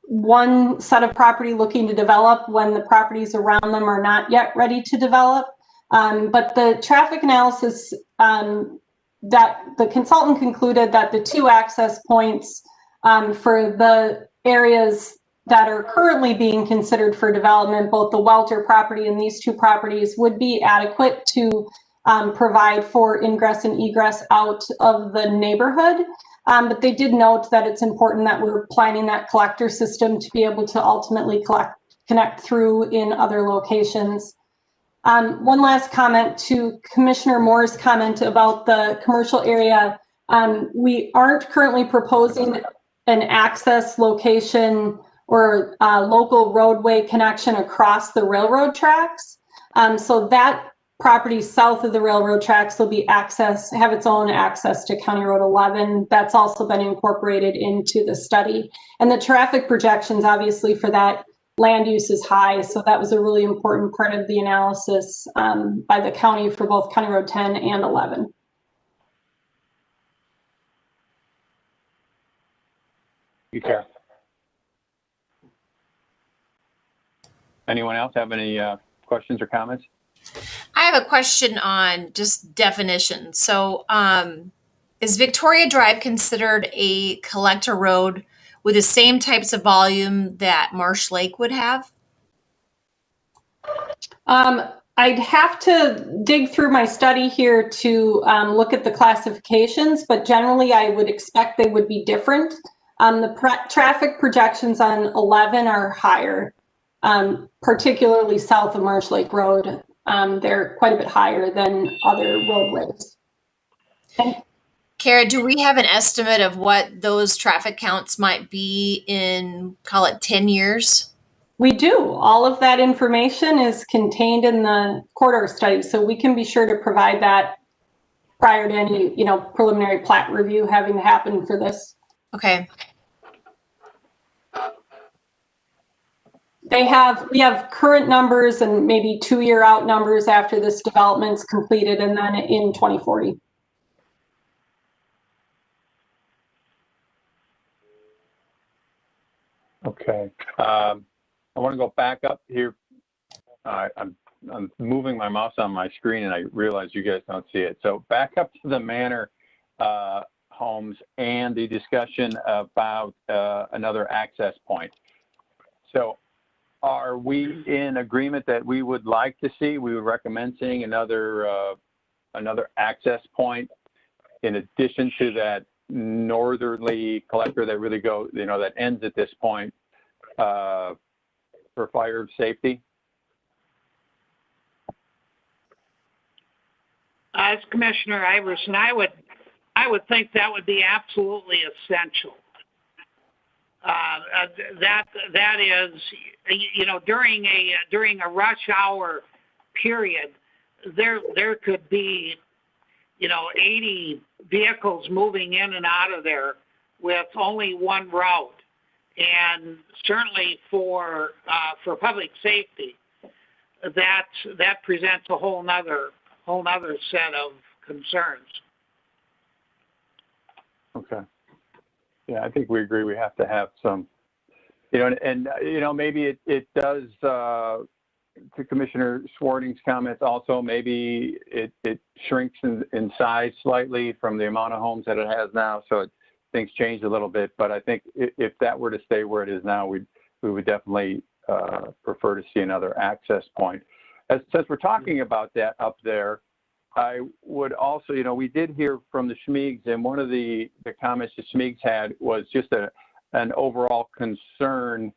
one set of property looking to develop when the properties around them are not yet ready to develop. But the traffic analysis that the consultant concluded that the two access points for the areas that are currently being considered for development, both the Welter property and these two properties, would be adequate to provide for ingress and egress out of the neighborhood. But they did note that it's important that we're planning that collector system to be able to ultimately connect through in other locations. One last comment to Commissioner Moore's comment about the commercial area. We aren't currently proposing an access location or local roadway connection across the railroad tracks. So that property south of the railroad tracks will be have its own access to County Road 11. That's also been incorporated into the study. And the traffic projections, obviously, for that land use is high. So that was a really important part of the analysis by the county for both County Road 10 and 11. You care. Anyone else have any questions or comments? I have a question on just definition. So is Victoria Drive considered a collector road with the same types of volume that Marsh Lake would have? I'd have to dig through my study here to look at the classifications, but generally I would expect they would be different. The traffic projections on 11 are higher, particularly south of Marsh Lake Road. They're quite a bit higher than other roadways. Kara, do we have an estimate of what those traffic counts might be in, call it 10 years? We do. All of that information is contained in the corridor study, so we can be sure to provide that prior to any, preliminary plat review having to happen for this. Okay. We have current numbers and maybe 2-year out numbers after this development's completed, and then in 2040. Okay. I want to go back up here. I'm moving my mouse on my screen and I realize you guys don't see it. So back up to the Manor homes and the discussion about another access point. So are we in agreement that we would like to see, we would recommend seeing another access point in addition to that northerly collector that really goes, that ends at this point for fire safety? As Commissioner Iverson, I would think that would be absolutely essential. That is, during a rush hour period, there could be 80 vehicles moving in and out of there with only one route, and certainly for public safety, that presents a whole nother set of concerns. Okay. Yeah, I think we agree. We have to have some, maybe it does. To Commissioner Swarding's comments, also maybe it shrinks in size slightly from the amount of homes that it has now, so things change a little bit. But I think if that were to stay where it is now, we would definitely prefer to see another access point. Since we're talking about that up there, I would also, we did hear from the Schmiegs, and one of the comments the Schmiegs had was just an overall concern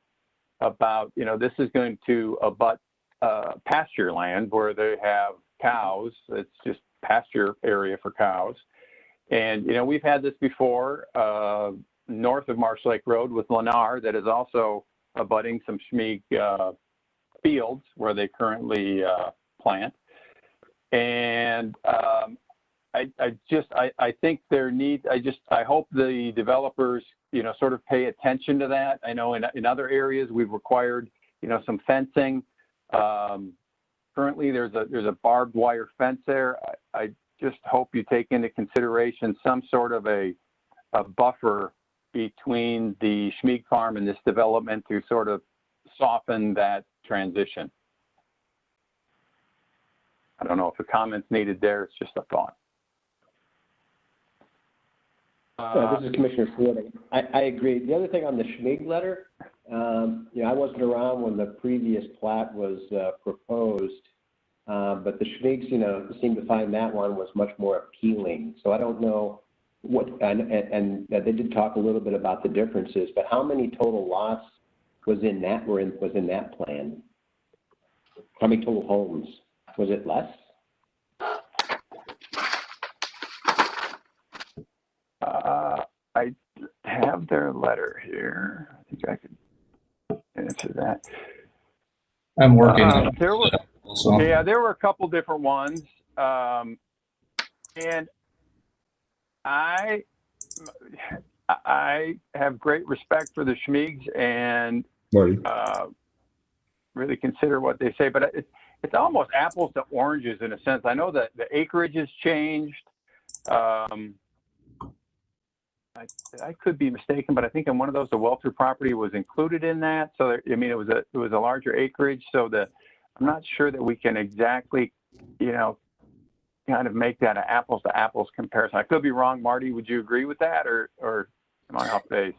about, this is going to abut pasture land where they have cows. It's just pasture area for cows. And, we've had this before north of Marsh Lake Road with Lennar that is also abutting some Schmieg fields where they currently plant. And I think I hope the developers, sort of pay attention to that. I know in other areas we've required, some fencing. Currently there's a barbed wire fence there. I just hope you take into consideration some sort of a buffer between the Schmieg farm and this development to sort of soften that transition. I don't know if a comment's needed there. It's just a thought. This is Commissioner Swarding. I agree. The other thing on the Schmieg letter, I wasn't around when the previous plat was proposed, but the Schmiegs, seemed to find that one was much more appealing. So I don't know what, and they did talk a little bit about the differences, but how many total lots was in that plan? How many total homes? Was it less? I have have their letter here. I think I could answer that. I'm working on it. There were, also. yeah, there were a couple different ones. And I have great respect for the Schmiegs and really consider what they say, but it's almost apples to oranges in a sense. I know that the acreage has changed. I could be mistaken, but I think in one of those, the Welter property was included in that. So I mean, it was a larger acreage. So I'm not sure that we can exactly, you know, kind of make that an apples to apples comparison. I could be wrong. Marty, would you agree with that, or am I off base?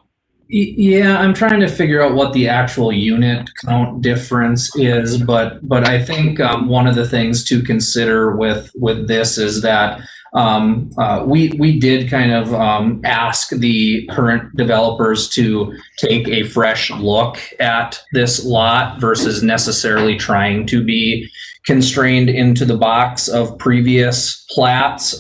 Yeah, I'm trying to figure out what the actual unit count difference is, but I think one of the things to consider with this is that we did kind of ask the current developers to take a fresh look at this lot versus necessarily trying to be constrained into the box of previous plats.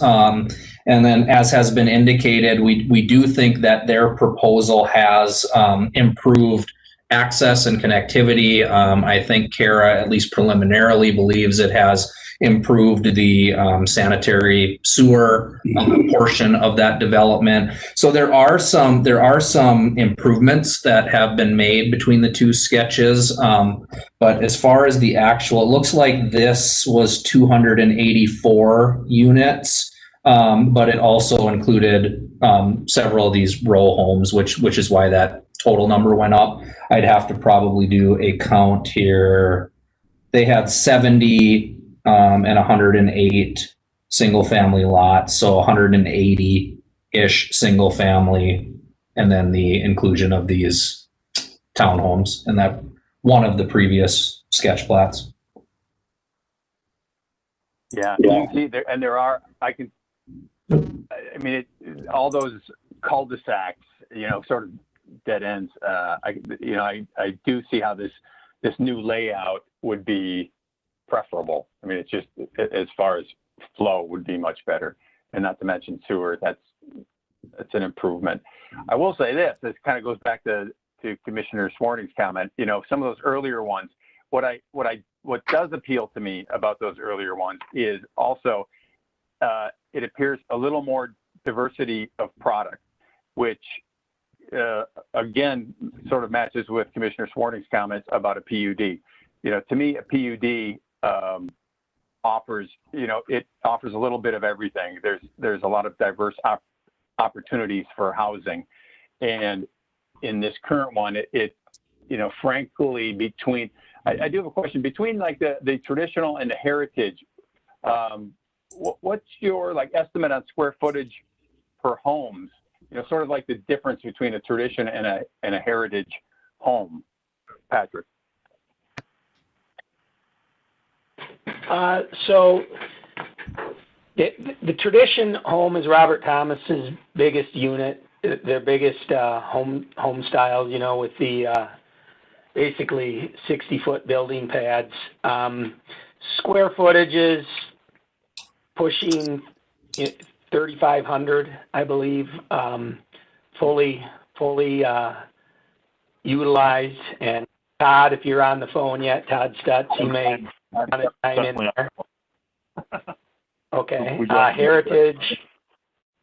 And then, as has been indicated, we do think that their proposal has improved access and connectivity. I think Kara, at least preliminarily, believes it has improved the sanitary sewer portion of that development. So there are some improvements that have been made between the two sketches. But as far as the actual, it looks like this was 284 units. But it also included several of these row homes, which is why that total number went up. I'd have to probably do a count here. They had 70 and 108 single family lots, so 180-ish single family, and then the inclusion of these townhomes, and that one of the previous sketch plats. Yeah, you can see there, and there are, I mean, all those cul-de-sacs, you know, sort of dead ends. I do see how this new layout would be preferable. I mean, it's just as far as flow would be much better, and not to mention sewer. That's an improvement. I will say this kind of goes back to Commissioner Swarting's comment. You know, some of those earlier ones. What does appeal to me about those earlier ones is also it appears a little more diversity of product, which again sort of matches with Commissioner Swarting's comments about a PUD. You know, to me, a PUD offers a little bit of everything. There's a lot of diverse opportunities for housing, and in this current one, it you know, frankly, between I do have a question between like the traditional and the heritage. What's your like estimate on square footage per homes? You know, sort of like the difference between a tradition and a heritage home, Patrick. So the tradition home is Robert Thomas's biggest unit, their biggest home style. You know, with the basically 60-foot building pads. Square footage is pushing 3,500, I believe, fully utilized. And Todd, if you're on the phone yet, Todd Stutz, you may want to chime in there. Okay.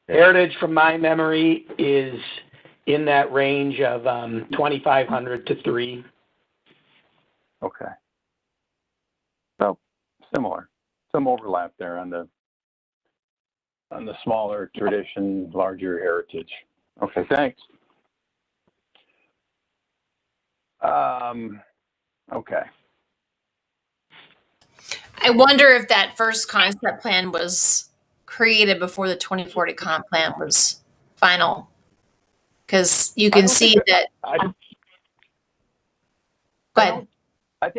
Heritage, from my memory, is in that range of 2,500 to 3. Okay. So similar, some overlap there on the smaller tradition, larger heritage. Okay, thanks. Okay. I wonder if that first concept plan was created before the 2040 comp plan was final, because you can see that. Go ahead. I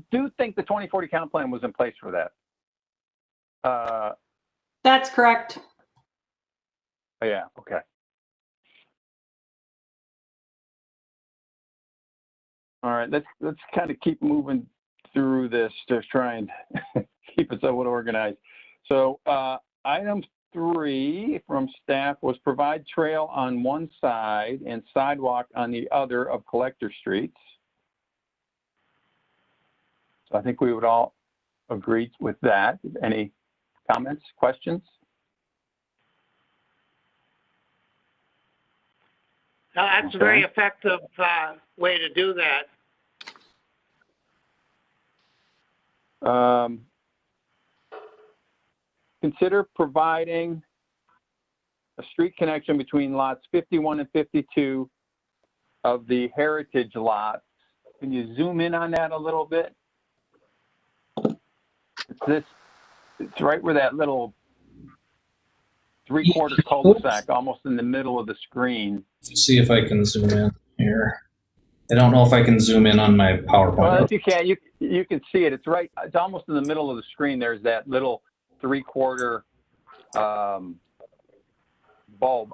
do think the 2040 comp plan was in place for that. That's correct. Yeah. Okay. All right. Let's kind of keep moving through this to try and keep it somewhat organized. So item 3 from staff was provide trail on one side and sidewalk on the other of collector streets. So I think we would all agree with that. Any comments, questions? That's a very effective way to do that. Consider providing a street connection between lots 51 and 52 of the heritage lots. Can you zoom in on that a little bit? It's right where that little 3/4 cul-de-sac, almost in the middle of the screen. Let's see if I can zoom in here. I don't know if I can zoom in on my PowerPoint. Well, if you can, you can see it. It's right. It's almost in the middle of the screen. There's that little 3/4 bulb.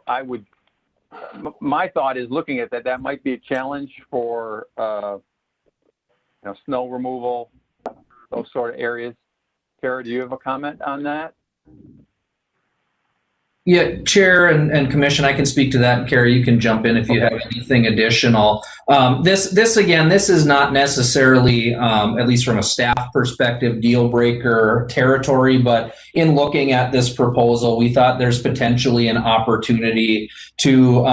My thought is, looking at that might be a challenge for snow removal, those sort of areas. Kara, do you have a comment on that? Yeah, Chair and Commission, I can speak to that. And Carrie, you can jump in if you have anything additional. This is not necessarily, at least from a staff perspective, deal breaker territory, but in looking at this proposal, we thought there's potentially an opportunity to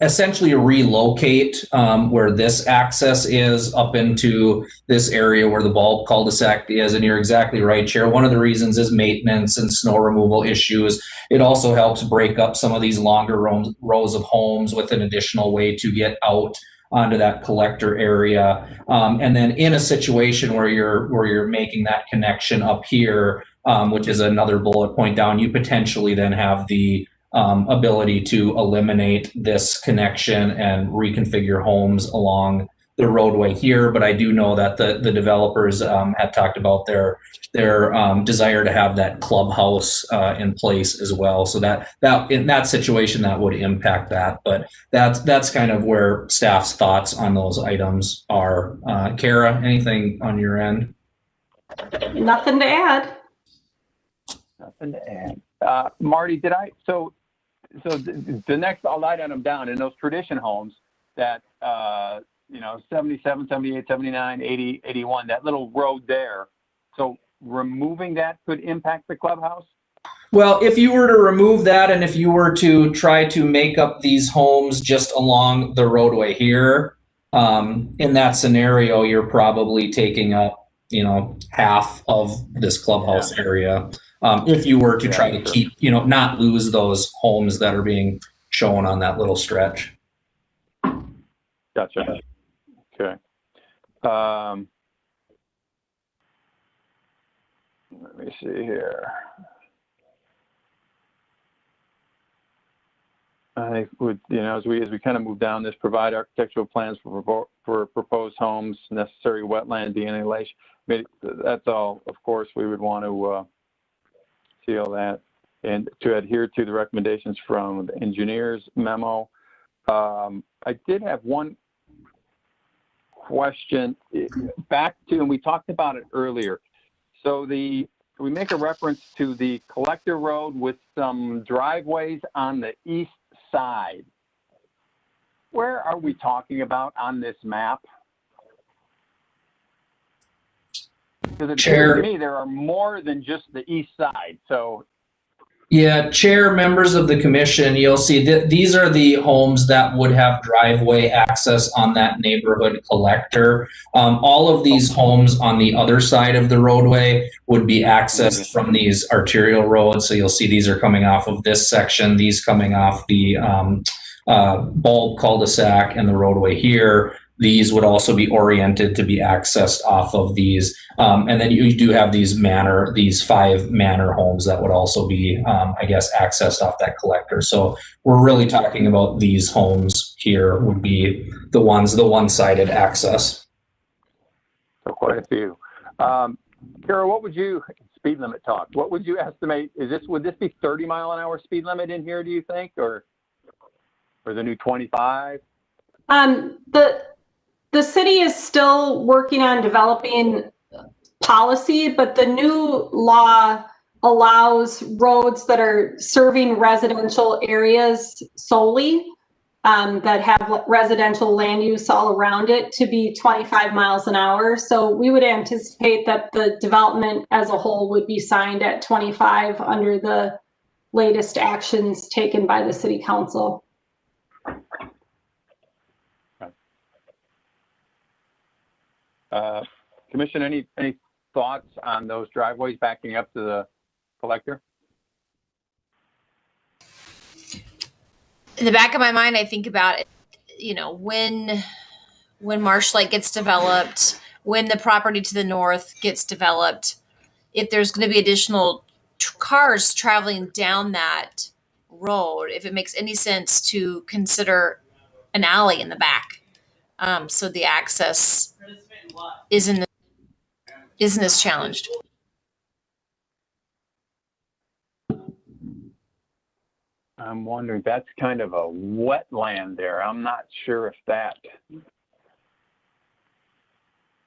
essentially relocate where this access is up into this area where the bulb cul-de-sac is. And you're exactly right, Chair. One of the reasons is maintenance and snow removal issues. It also helps break up some of these longer rows of homes with an additional way to get out onto that collector area. And then in a situation where you're making that connection up here, which is another bullet point down, you potentially then have the ability to eliminate this connection and reconfigure homes along the roadway here. But I do know that the developers have talked about their desire to have that clubhouse in place as well. So that in that situation, that would impact that. But that's kind of where staff's thoughts on those items are. Kara, anything on your end? Nothing to add. Nothing to add. Marty, so the next, I'll line them down in those tradition homes that 77, 78, 79, 80, 81, that little road there. So removing that could impact the clubhouse? Well, if you were to remove that and if you were to try to make up these homes just along the roadway here, in that scenario, you're probably taking up, half of this clubhouse area. If you were to try to keep, not lose those homes that are being shown on that little stretch. Gotcha. Okay. Let me see here. I think as we kind of move down this, provide architectural plans for proposed homes, necessary wetland delineation. That's all, of course, we would want to seal that and to adhere to the recommendations from the engineer's memo. I did have one question back to, and we talked about it earlier. So we make a reference to the collector road with some driveways on the east side. Where are we talking about on this map? Because it appears to me there are more than just the east side. So yeah, Chair, members of the commission, you'll see that these are the homes that would have driveway access on that neighborhood collector. All of these homes on the other side of the roadway would be accessed from these arterial roads. So you'll see these are coming off of this section, these coming off the bulb cul-de-sac and the roadway here. These would also be oriented to be accessed off of these. And then you do have these 5 manor homes that would also be, accessed off that collector. So we're really talking about these homes here would be the one-sided access. So quite a few. Kara, speed limit talk, what would you estimate? Would this be 30 mile an hour speed limit in here, do you think? Or the new 25? The city is still working on developing policy, but the new law allows roads that are serving residential areas solely, that have residential land use all around it, to be 25 miles an hour. So we would anticipate that the development as a whole would be signed at 25 under the latest actions taken by the city council. Commission, any thoughts on those driveways backing up to the collector? In the back of my mind, I think about it, when Marsh Lake gets developed, when the property to the north gets developed, if there's going to be additional cars traveling down that road, if it makes any sense to consider an alley in the back, so the access isn't as challenged. I'm wondering, that's kind of a wetland there. I'm not sure if that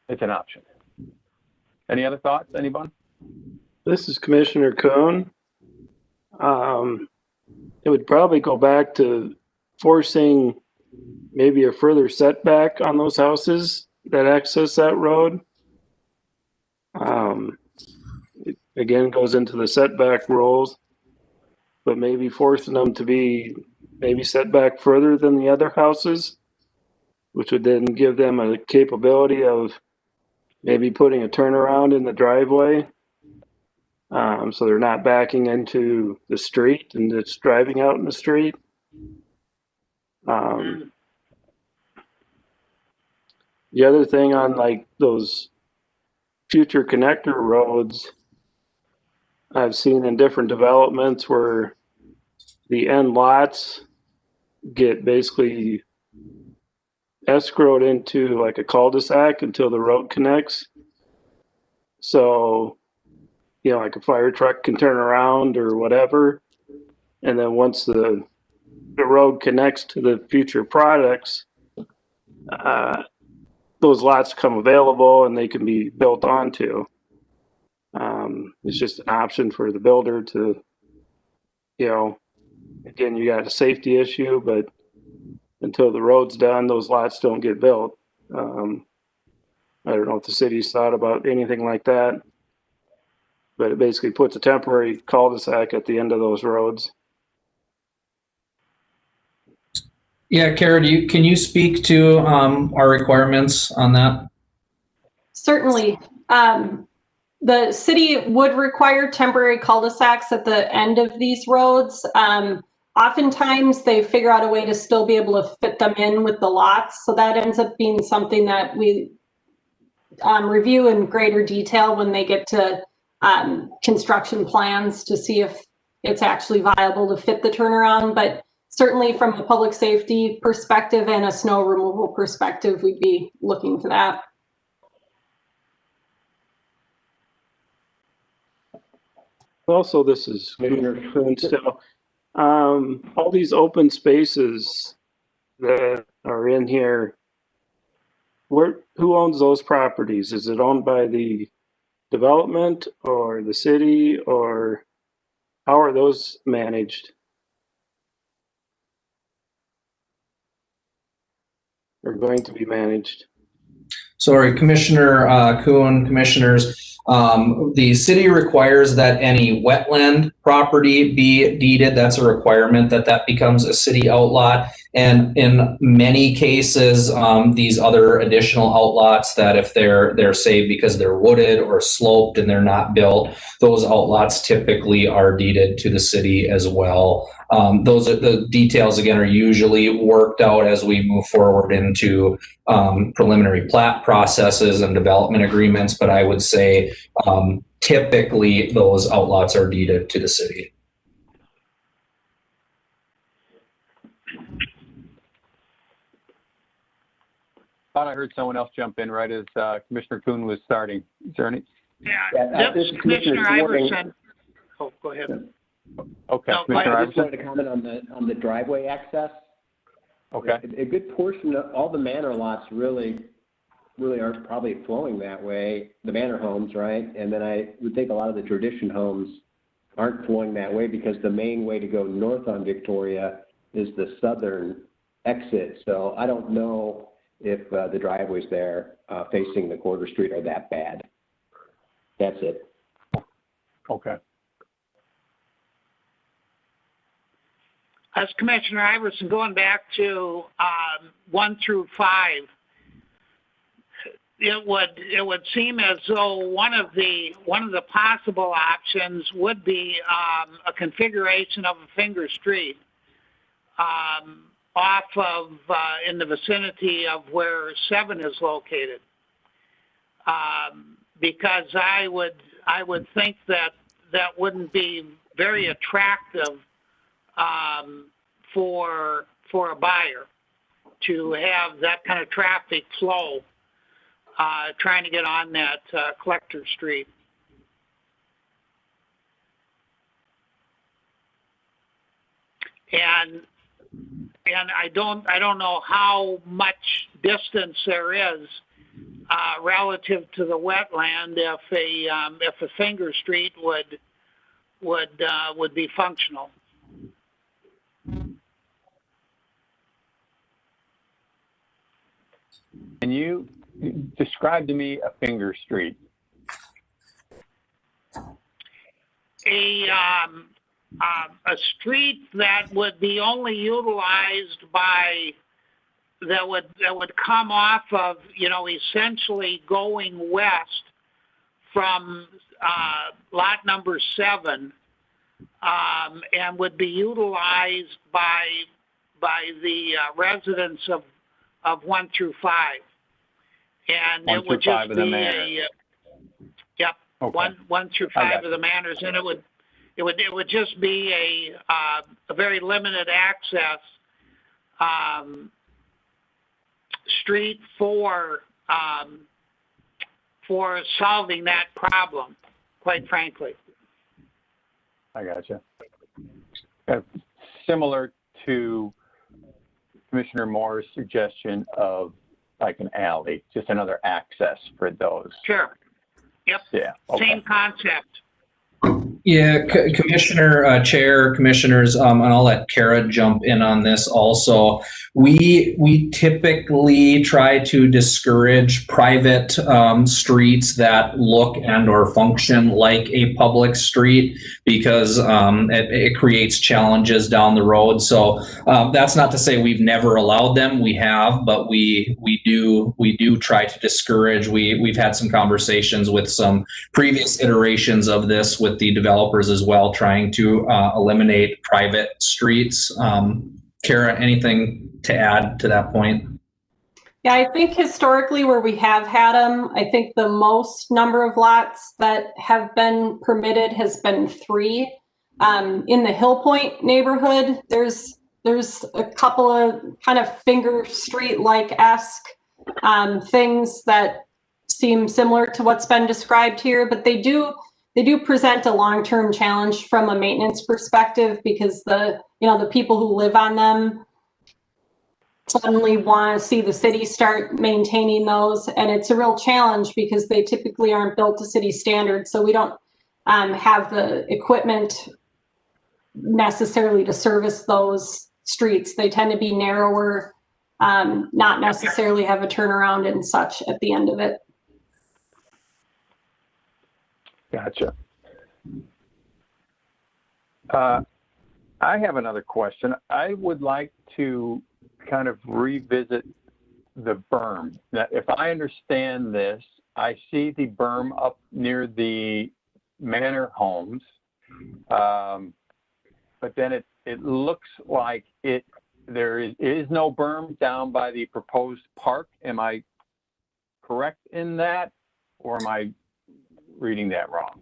it's an option. Any other thoughts, anyone? This is Commissioner Kuhn. It would probably go back to forcing maybe a further setback on those houses that access that road. It again goes into the setback rules, but maybe forcing them to be maybe set back further than the other houses, which would then give them a capability of maybe putting a turnaround in the driveway. So they're not backing into the street and just driving out in the street. The other thing on like those future connector roads, I've seen in different developments where the end lots get basically escrowed into like a cul-de-sac until the road connects. So, like a fire truck can turn around or whatever. And then once the road connects to the future products, those lots come available and they can be built onto. It's just an option for the builder to, again, you got a safety issue, but until the road's done, those lots don't get built. I don't know if the city's thought about anything like that, but it basically puts a temporary cul-de-sac at the end of those roads. Yeah, Kara, can you speak to our requirements on that? Certainly. The city would require temporary cul-de-sacs at the end of these roads. Oftentimes they figure out a way to still be able to fit them in with the lots. So that ends up being something that we review in greater detail when they get to construction plans to see if it's actually viable to fit the turnaround. But certainly from a public safety perspective and a snow removal perspective, we'd be looking to that. Also, this is still all these open spaces that are in here. Who owns those properties? Is it owned by the development or the city, or how are those managed? Or going to be managed? Sorry, Commissioner Kuhn, commissioners. The city requires that any wetland property be deeded. That's a requirement that becomes a city outlot. And in many cases, these other additional outlots that if they're saved because they're wooded or sloped and they're not built, those outlots typically are deeded to the city as well. Those are the details, again, are usually worked out as we move forward into preliminary plat processes and development agreements, but I would say typically those outlots are deeded to the city. Thought I heard someone else jump in right as Commissioner Kuhn was starting. Is there any? Yeah, this is Commissioner Iverson. Oh, go ahead. Okay, No, Commissioner I Iverson. just wanted to comment on the driveway access. Okay. A good portion of all the manor lots really are probably flowing that way, the manor homes, right? And then I would think a lot of the tradition homes aren't flowing that way because the main way to go north on Victoria is the southern exit. So I don't know if the driveways there facing the quarter street are that bad. That's it. Okay. As Commissioner Iverson, going back to 1 through 5, it would seem as though one of the possible options would be a configuration of a finger street off of in the vicinity of where 7 is located, because I would think that wouldn't be very attractive for a buyer to have that kind of traffic flow trying to get on that collector street. And I don't know how much distance there is relative to the wetland if a finger street would be functional. Can you describe to me a finger street? A street that would be only utilized by, that would come off of, essentially going west from lot number 7, and would be utilized by the residents of 1 through 5. And it would just be yep, okay. 1 through 5 of the manors, and it would just be a very limited access street for solving that problem, quite frankly. I gotcha. Similar to Commissioner Moore's suggestion of like an alley, just another access for those. Sure. Yep. Yeah. Okay. Same concept. Yeah, Commissioner, Chair, Commissioners, and I'll let Kara jump in on this also. We typically try to discourage private streets that look and or function like a public street because it creates challenges down the road. So that's not to say we've never allowed them. We have, but we do try to discourage. We've had some conversations with some previous iterations of this with the developers as well, trying to eliminate private streets. Kara, anything to add to that point? Yeah, I think historically where we have had them, I think the most number of lots that have been permitted has been 3. In the Hill Point neighborhood, there's a couple of kind of finger street-like-esque things that seem similar to what's been described here, but they do present a long-term challenge from a maintenance perspective because the people who live on them suddenly want to see the city start maintaining those, and it's a real challenge because they typically aren't built to city standards, so we don't have the equipment necessarily to service those streets. They tend to be narrower, not necessarily have a turnaround and such at the end of it. Gotcha. I have another question. I would like to kind of revisit the berm. Now, if I understand this, I see the berm up near the manor homes, but then it looks like there is no berm down by the proposed park. Am I correct in that, or am I reading that wrong?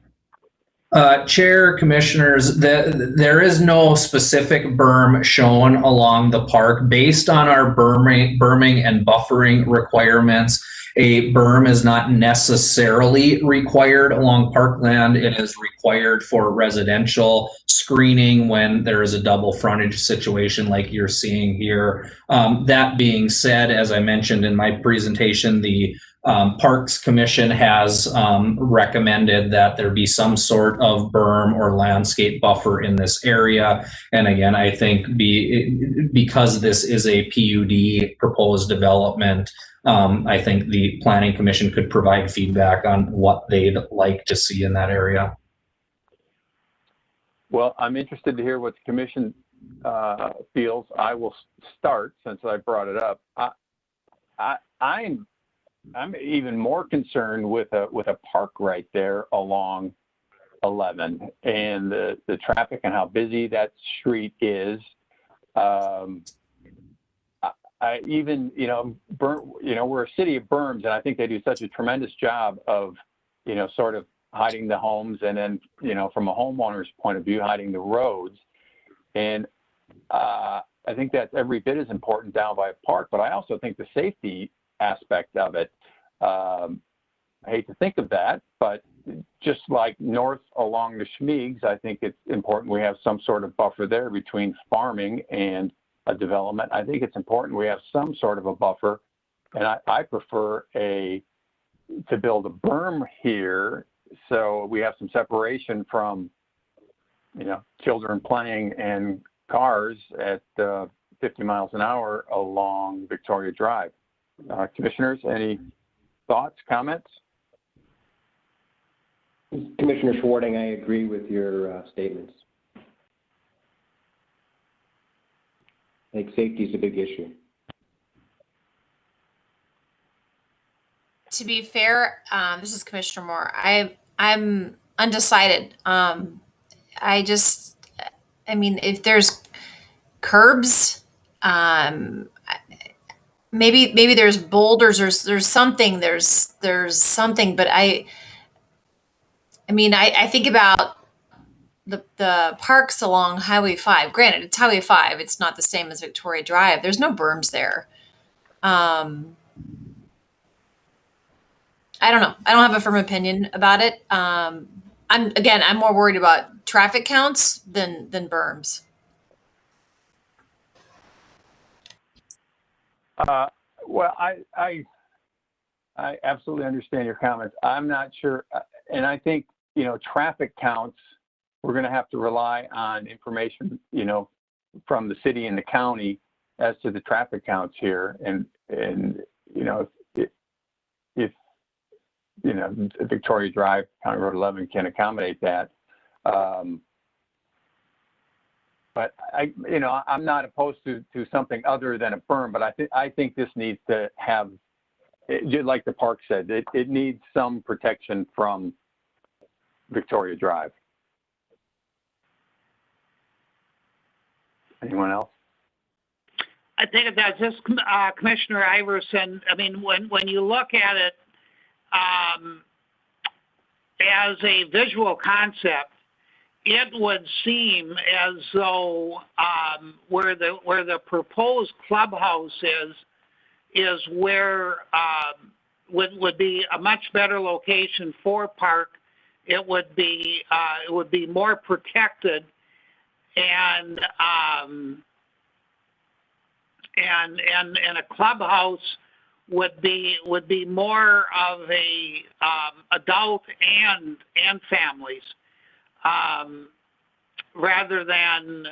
Chair, Commissioners, there is no specific berm shown along the park. Based on our berming and buffering requirements, a berm is not necessarily required along parkland. It is required for residential screening when there is a double frontage situation like you're seeing here. That being said, as I mentioned in my presentation, the Parks Commission has recommended that there be some sort of berm or landscape buffer in this area. And again, I think because this is a PUD proposed development, I think the Planning Commission could provide feedback on what they'd like to see in that area. Well, I'm interested to hear what the commission feels. I will start since I brought it up. I'm even more concerned with a park right there along 11 and the traffic and how busy that street is. We're a city of berms, and I think they do such a tremendous job of, sort of hiding the homes, and then, from a homeowner's point of view, hiding the roads. And I think that's every bit as important down by a park, but I also think the safety aspect of it, I hate to think of that, but just like north along the Schmiegs, I think it's important we have some sort of buffer there between farming and a development. I think it's important we have some sort of a buffer, and I prefer to build a berm here so we have some separation from, children playing and cars at 50 miles an hour along Victoria Drive. Commissioners, any thoughts, comments? Commissioner Schwarting, I agree with your statements. I think safety is a big issue. To be fair, this is Commissioner Moore. I'm undecided. If there's curbs, maybe there's boulders, there's something, but I think about the parks along Highway 5. Granted, it's Highway 5. It's not the same as Victoria Drive. There's no berms there. I don't know. I don't have a firm opinion about it. I'm more worried about traffic counts than berms. Well, I absolutely understand your comments. I'm not sure, and I think traffic counts. We're going to have to rely on information, from the city and the county as to the traffic counts here, and if Victoria Drive, County Road 11 can accommodate that. But I'm not opposed to something other than a berm, but I think this needs to have, like the park said, it needs some protection from Victoria Drive. Anyone else? I think it does. This Commissioner Iverson, when you look at it as a visual concept, it would seem as though where the proposed clubhouse is where would be a much better location for park. It would be more protected, and a clubhouse would be more of a adult and families, rather than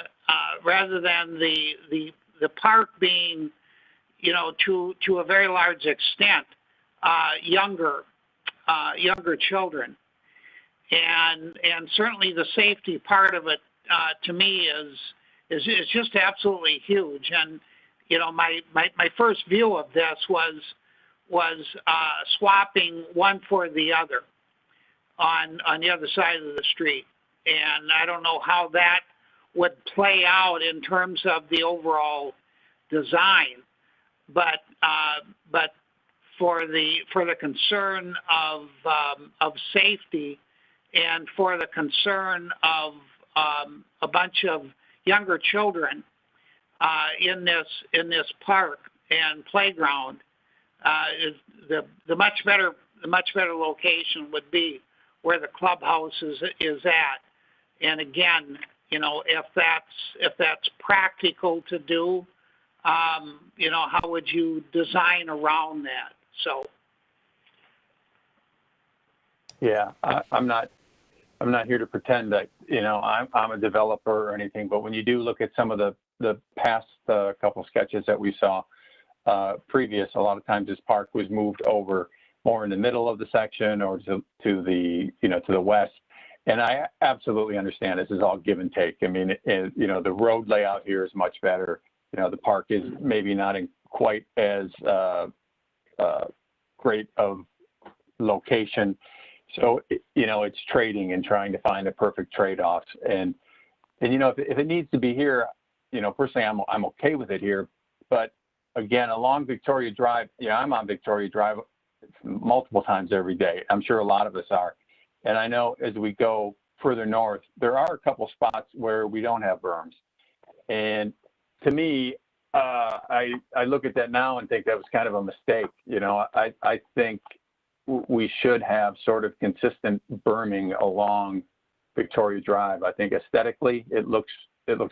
the park being, to a very large extent, younger children, and certainly the safety part of it, to me, is just absolutely huge. And my first view of this was swapping one for the other on the other side of the street. And I don't know how that would play out in terms of the overall design, but for the concern of safety, and for the concern of a bunch of younger children in this park and playground, the much better location would be where the clubhouse is at. And again, you know, if that's practical to do, you know, how would you design around that? So. Yeah, I'm not here to pretend that, you know, I'm a developer or anything, but when you do look at some of the past couple sketches that we saw previous, a lot of times this park was moved over more in the middle of the section or to the, you know, to the west. And I absolutely understand this is all give and take. I mean, you know, the road layout here is much better. You know, the park is maybe not in quite as great of location. So, you know, it's trading and trying to find the perfect trade-offs. And you know, if it needs to be here, you know, personally, I'm okay with it here. But again, along Victoria Drive, you know, I'm on Victoria Drive multiple times every day. I'm sure a lot of us are. And I know as we go further north, there are a couple spots where we don't have berms. And to me, I look at that now and think that was kind of a mistake. You know, I think we should have sort of consistent berming along Victoria Drive. I think aesthetically it looks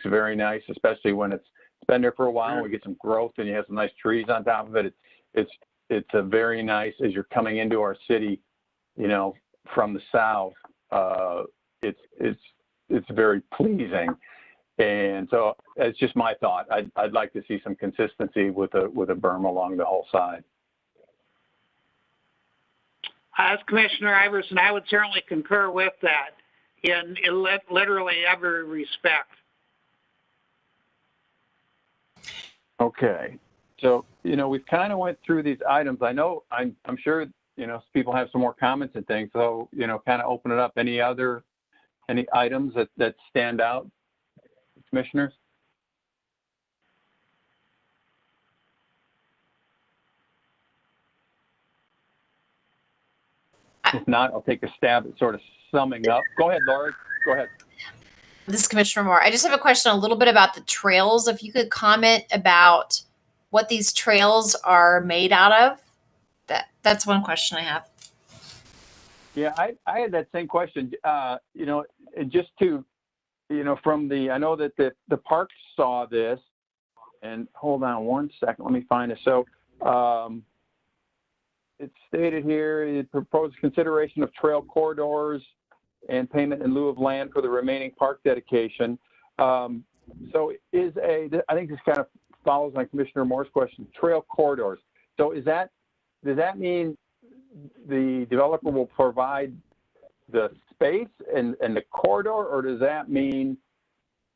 very nice, especially when it's been there for a while and we get some growth and you have some nice trees on top of it. It's a very nice, as you're coming into our city, you know, from the south, it's very pleasing. And so it's just my thought. I'd like to see some consistency with a berm along the whole side. As Commissioner Iverson, I would certainly concur with that in literally every respect. Okay. So, you know, we've kind of went through these items. I know, I'm sure, you know, people have some more comments and things. So, you know, kind of open it up. Any items that stand out, commissioners? If not, I'll take a stab at sort of summing up. Go ahead, Laura. Go ahead. This is Commissioner Moore. I just have a question a little bit about the trails. If you could comment about what these trails are made out of. That's one question I have. Yeah, I had that same question. You know, and just to, you know, I know that the park saw this, and hold on one second, let me find it. So it's stated here, it proposed consideration of trail corridors and payment in lieu of land for the remaining park dedication. So I think this kind of follows on Commissioner Moore's question, trail corridors. So does that mean the developer will provide the space and the corridor, or does that mean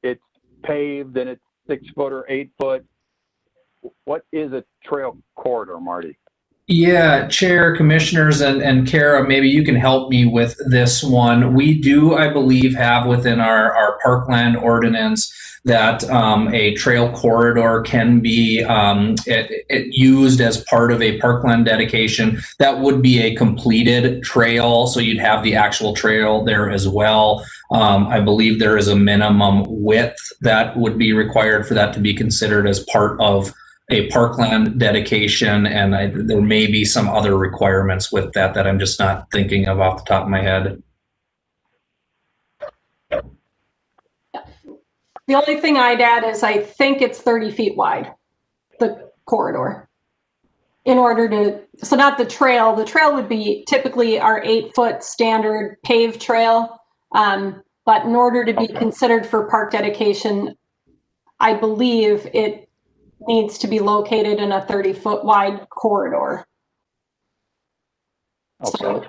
it's paved and it's 6 foot or 8 foot? What is a trail corridor, Marty? Yeah, Chair, Commissioners, and Kara, maybe you can help me with this one. We do, I believe, have within our parkland ordinance that a trail corridor can be used as part of a parkland dedication. That would be a completed trail, so you'd have the actual trail there as well. I believe there is a minimum width that would be required for that to be considered as part of a parkland dedication, and there may be some other requirements with that I'm just not thinking of off the top of my head. The only thing I'd add is I think it's 30 feet wide, the corridor. In order to, so not the trail would be typically our 8 foot standard paved trail. But in order to be considered for park dedication, I believe it needs to be located in a 30 foot wide corridor. Okay. So,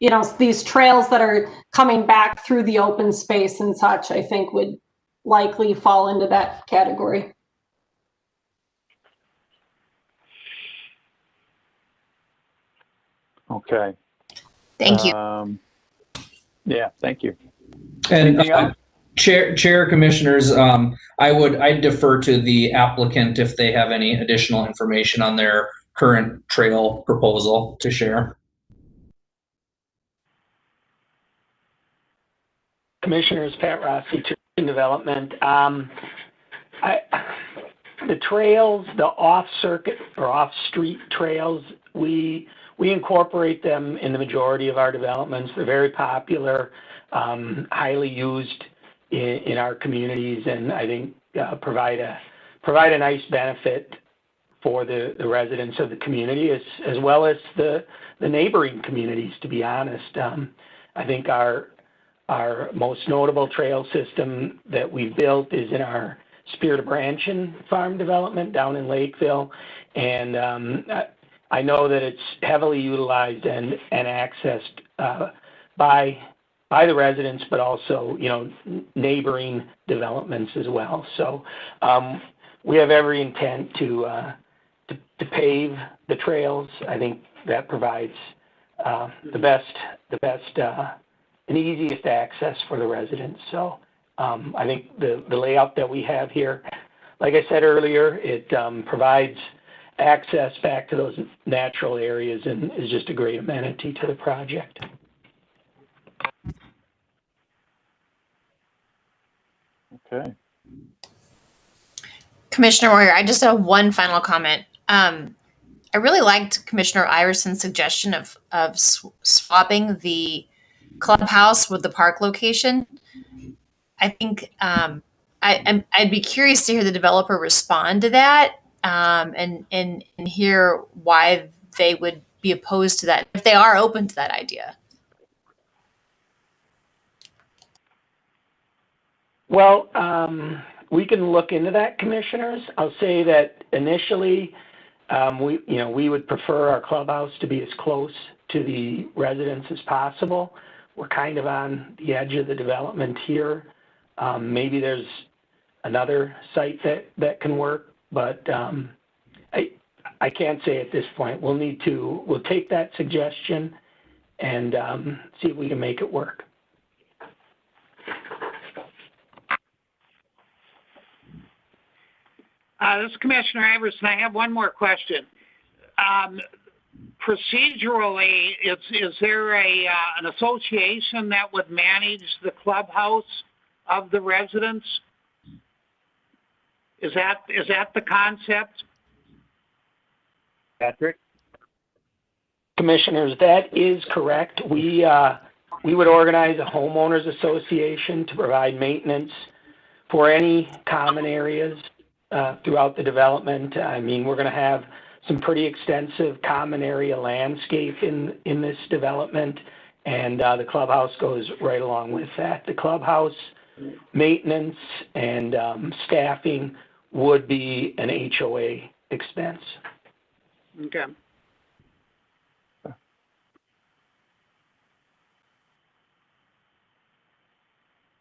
you know, these trails that are coming back through the open space and such, I think would likely fall into that category. Okay. Thank you. Yeah, thank you. And Chair, Commissioners, I'd defer to the applicant if they have any additional information on their current trail proposal to share. Commissioners, Pat Rossi, Tradition Development. The trails, the off-circuit or off-street trails, we incorporate them in the majority of our developments. They're very popular, highly used in our communities, and I think provide a nice benefit for the residents of the community as well as the neighboring communities, to be honest. I think our most notable trail system that we've built is in our Spirit of Branchin farm development down in Lakeville, and I know that it's heavily utilized and accessed by the residents, but also, you know, neighboring developments as well. So we have every intent to pave the trails. I think that provides the best and easiest access for the residents. So I think the layout that we have here, like I said earlier, it provides access back to those natural areas and is just a great amenity to the project. Okay. Commissioner Warrior, I just have one final comment. I really liked Commissioner Iverson's suggestion of swapping the clubhouse with the park location. I think I'd be curious to hear the developer respond to that, and hear why they would be opposed to that, if they are open to that idea. Well, we can look into that, commissioners. I'll say that initially, we would prefer our clubhouse to be as close to the residents as possible. We're kind of on the edge of the development here. Maybe there's another site that can work, but I can't say at this point. We'll take that suggestion and see if we can make it work. This is Commissioner Iverson. I have one more question. Procedurally, is there an association that would manage the clubhouse of the residents? Is that the concept? Patrick? Commissioners, that is correct. We would organize a homeowners association to provide maintenance for any common areas throughout the development. I mean, we're going to have some pretty extensive common area landscape in this development, and the clubhouse goes right along with that. The clubhouse maintenance and staffing would be an HOA expense. Okay.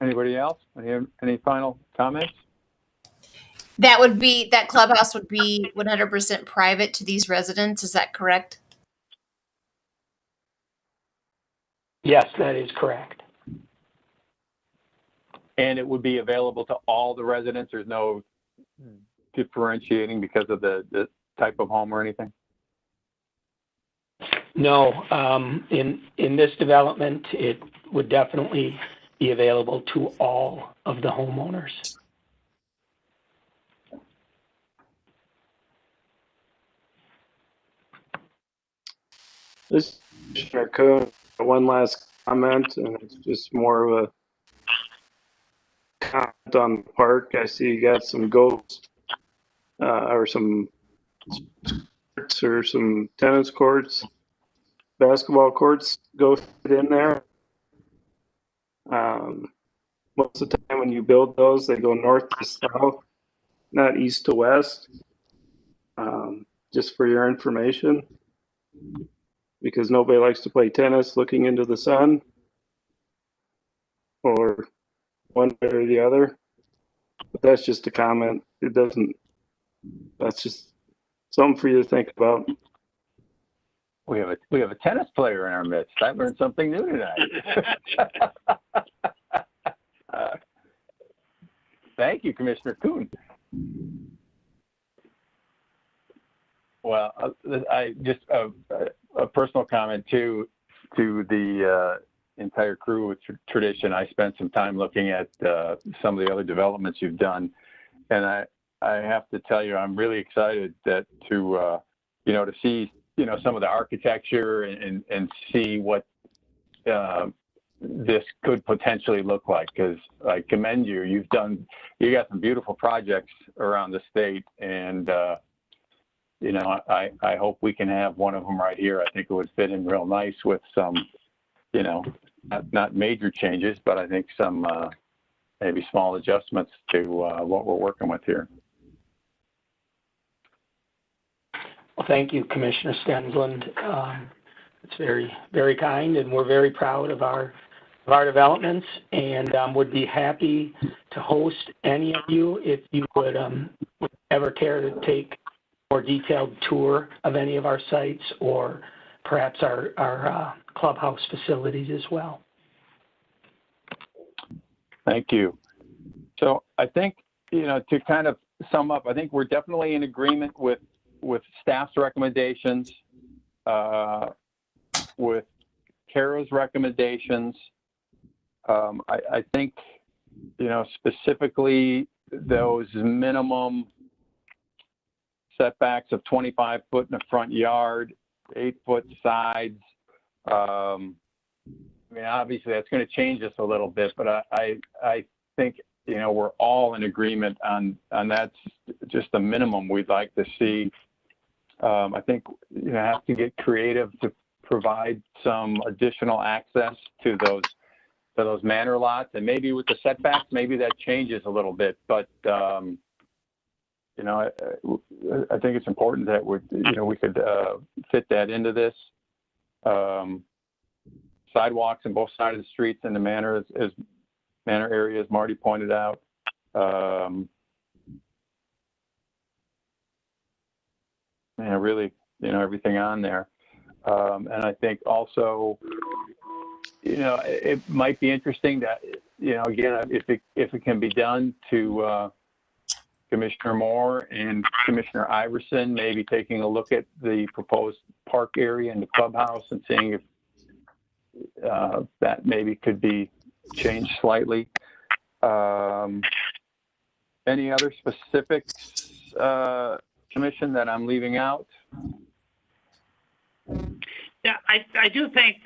Anybody else? Any final comments? That clubhouse would be 100% private to these residents. Is that correct? Yes, that is correct. And it would be available to all the residents? There's no differentiating because of the type of home or anything? No, in this development, it would definitely be available to all of the homeowners. This is Commissioner Kuhn. One last comment, and it's just more of a comment on the park. I see you got some goats or some courts or some tennis courts, basketball courts go in there. Most of the time when you build those, they go north to south, not east to west. Just for your information, because nobody likes to play tennis looking into the sun or one way or the other. But that's just a comment. It doesn't, that's just something for you to think about. We have a tennis player in our midst. I learned something new tonight. Thank you, Commissioner Kuhn. Well, I just a personal comment to the entire crew with Tradition. I spent some time looking at some of the other developments you've done, and I have to tell you, I'm really excited that to see some of the architecture and see what this could potentially look like, because I commend you. You got some beautiful projects around the state, and you know, I hope we can have one of them right here. I think it would fit in real nice with some, you know, not major changes, but I think some maybe small adjustments to what we're working with here. Well, thank you, Commissioner Stensland. It's very, very kind, and we're very proud of our developments, and would be happy to host any of you if you would ever care to take a more detailed tour of any of our sites, or perhaps our clubhouse facilities as well. Thank you. So I think, you know, to kind of sum up, I think we're definitely in agreement with staff's recommendations, with Kara's recommendations. I think, you know, specifically those minimum setbacks of 25 foot in the front yard, 8 foot sides. I mean, obviously that's going to change this a little bit, but I think, you know, we're all in agreement on that's just the minimum we'd like to see. I think you have to get creative to provide some additional access to those manor lots, and maybe with the setbacks, maybe that changes a little bit. But you know, I think it's important that we could fit that into this. Sidewalks on both sides of the streets in the manor area, as Marty pointed out. And really, you know, everything on there. And I think also, you know, it might be interesting that, you know, again, if it can be done to Commissioner Moore and Commissioner Iverson, maybe taking a look at the proposed park area and the clubhouse and seeing if that maybe could be changed slightly. Any other specifics, Commission, that I'm leaving out? Yeah, I do think,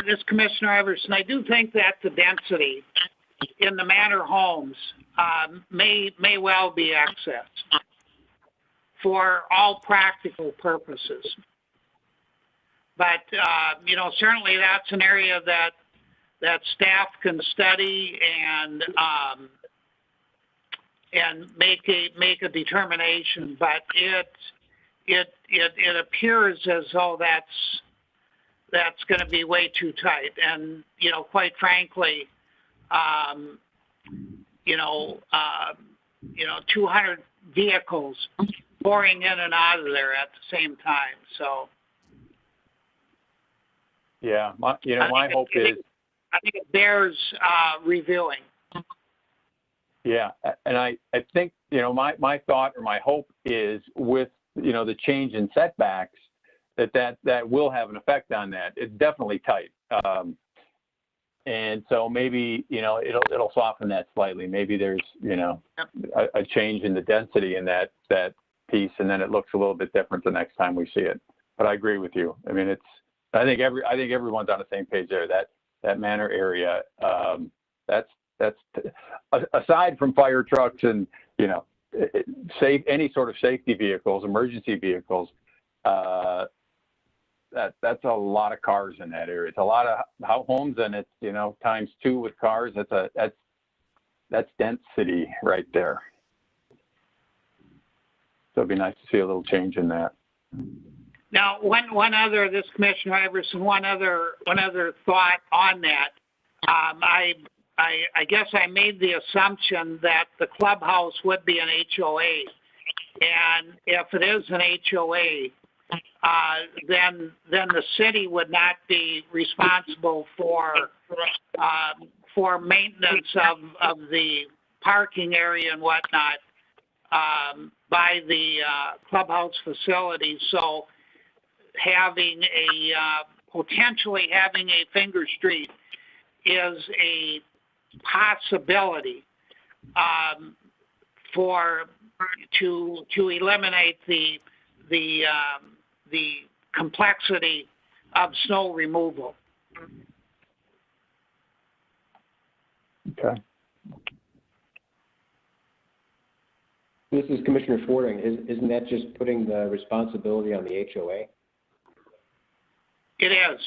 this Commissioner Iverson, I do think that the density in the manor homes may well be accessed for all practical purposes. But, you know, certainly that's an area that staff can study and make a determination. But it appears as though that's going to be way too tight. And, you know, quite frankly, 200 vehicles pouring in and out of there at the same time. So. Yeah, my hope is. I think it bears reviewing. Yeah, and I think, you know, my thought or my hope is with, you know, the change in setbacks, that will have an effect on that. It's definitely tight. And so maybe, you know, it'll soften that slightly. Maybe there's, you know, a change in the density in that piece, and then it looks a little bit different the next time we see it. But I agree with you. I mean, I think everyone's on the same page there. That manor area, that's aside from fire trucks and, you know, any sort of safety vehicles, emergency vehicles, that's a lot of cars in that area. It's a lot of homes, and it's, you know, times 2 with cars. That's density right there. So it'd be nice to see a little change in that. Now, this Commissioner Iverson, one other thought on that. I guess I made the assumption that the clubhouse would be an HOA, and if it is an HOA, then the city would not be responsible for maintenance of the parking area and whatnot by the clubhouse facility. So potentially having a finger street is a possibility to eliminate the complexity of snow removal. Okay. This is Commissioner Fording. Isn't that just putting the responsibility on the HOA? It is.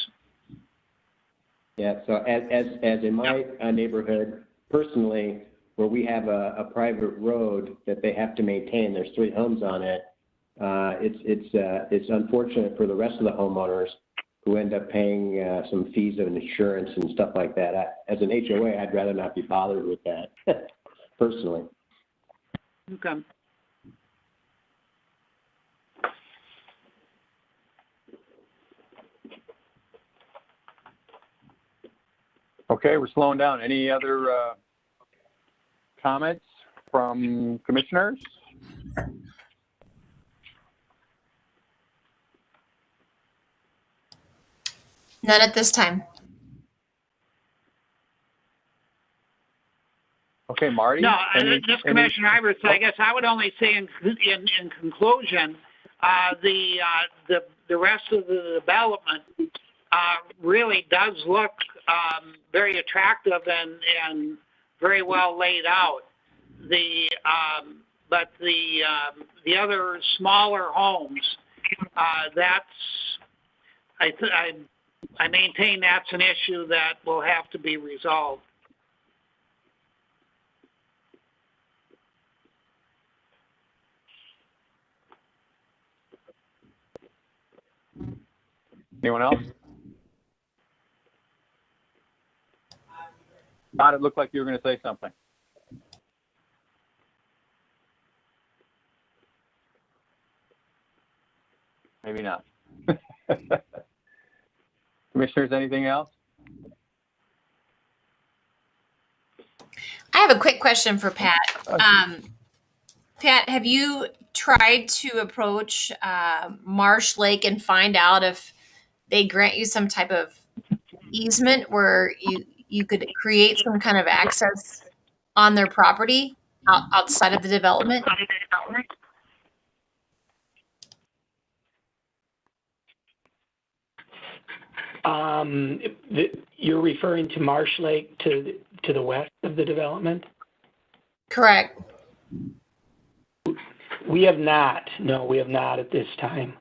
Yeah, so as in my neighborhood, personally, where we have a private road that they have to maintain, there's 3 homes on it, it's unfortunate for the rest of the homeowners who end up paying some fees of insurance and stuff like that. As an HOA, I'd rather not be bothered with that, personally. Okay. Okay, we're slowing down. Any other comments from commissioners? None at this time. Okay, Marty? No, just Commissioner Iverson, I guess I would only say in conclusion, the rest of the development really does look very attractive and very well laid out. But the other smaller homes, I maintain that's an issue that will have to be resolved. Anyone else? Todd, it looked like you were going to say something. Maybe not. Commissioners, anything else? I have a quick question for Pat. Pat, have you tried to approach Marsh Lake and find out if they grant you some type of easement where you could create some kind of access on their property outside of the development? You're referring to Marsh Lake to the west of the development? Correct. We have not. No, we have not at this time.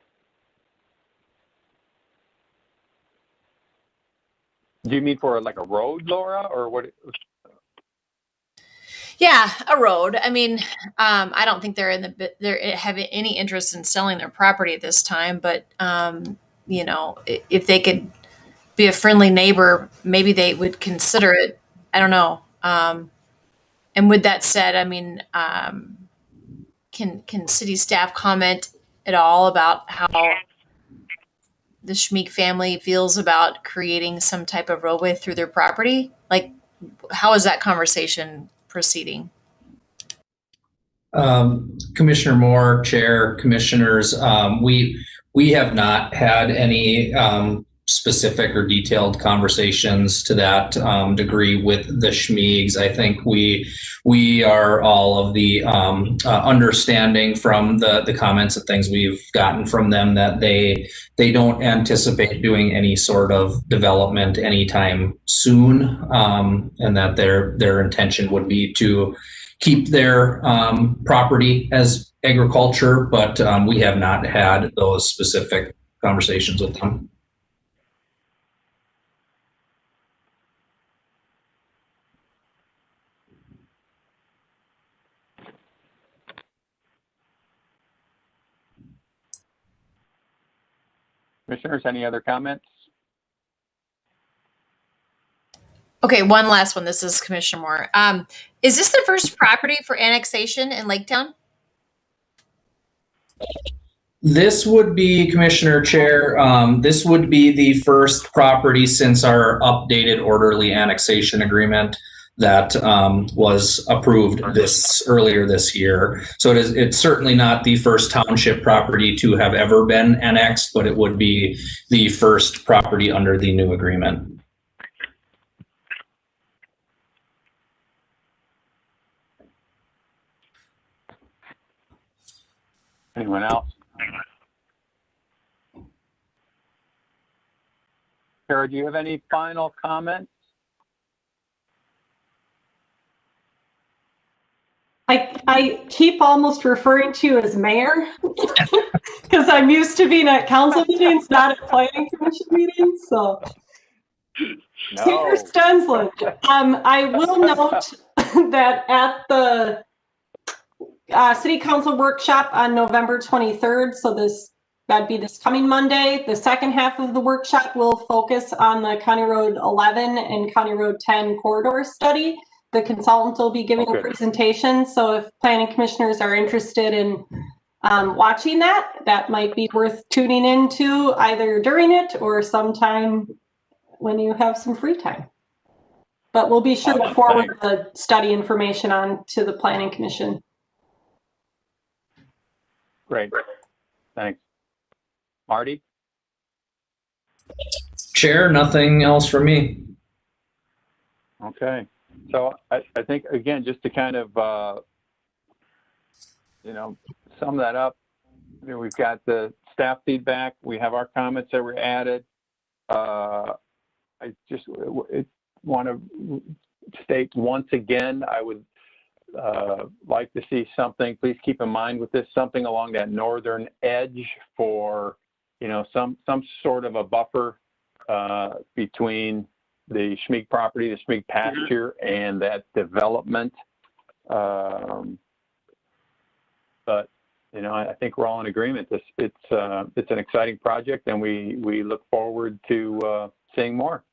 Do you mean for like a road, Laura, or what? Yeah, a road. I mean, I don't think they have any interest in selling their property at this time, but you know, if they could be a friendly neighbor, maybe they would consider it. I don't know. And with that said, I mean, can city staff comment at all about how the Schmeek family feels about creating some type of roadway through their property? Like, how is that conversation proceeding? Commissioner Moore, Chair, Commissioners, we have not had any specific or detailed conversations to that degree with the Schmeegs. I think we are all of the understanding from the comments and things we've gotten from them that they don't anticipate doing any sort of development anytime soon, and that their intention would be to keep their property as agriculture, but we have not had those specific conversations with them. Commissioners, any other comments? Okay, one last one. This is Commissioner Moore. Is this the first property for annexation in Laketown? This would be, Commissioner Chair, this would be the first property since our updated orderly annexation agreement that was approved earlier this year. So it's certainly not the first township property to have ever been annexed, but it would be the first property under the new agreement. Anyone else? Kara, do you have any final comments? I keep almost referring to you as mayor because I'm used to being at council meetings, not at planning commission meetings. So, Chair Stensland, I will note that at the City Council workshop on November 23rd, so that'd be this coming Monday, the second half of the workshop will focus on the County Road 11 and County Road 10 corridor study. The consultant will be giving a presentation, so if planning commissioners are interested in watching that, that might be worth tuning into either during it or sometime when you have some free time. But we'll be sure to forward the study information on to the planning commission. Great. Thanks. Marty? Chair, nothing else from me. Okay. So I think, again, just to kind of, sum that up, we've got the staff feedback. We have our comments that were added. I just want to state once again, I would like to see something, please keep in mind with this, something along that northern edge for, some sort of a buffer between the Schmieg property, the Schmieg pasture, and that development. But, I think we're all in agreement. It's an exciting project, and we look forward to seeing more.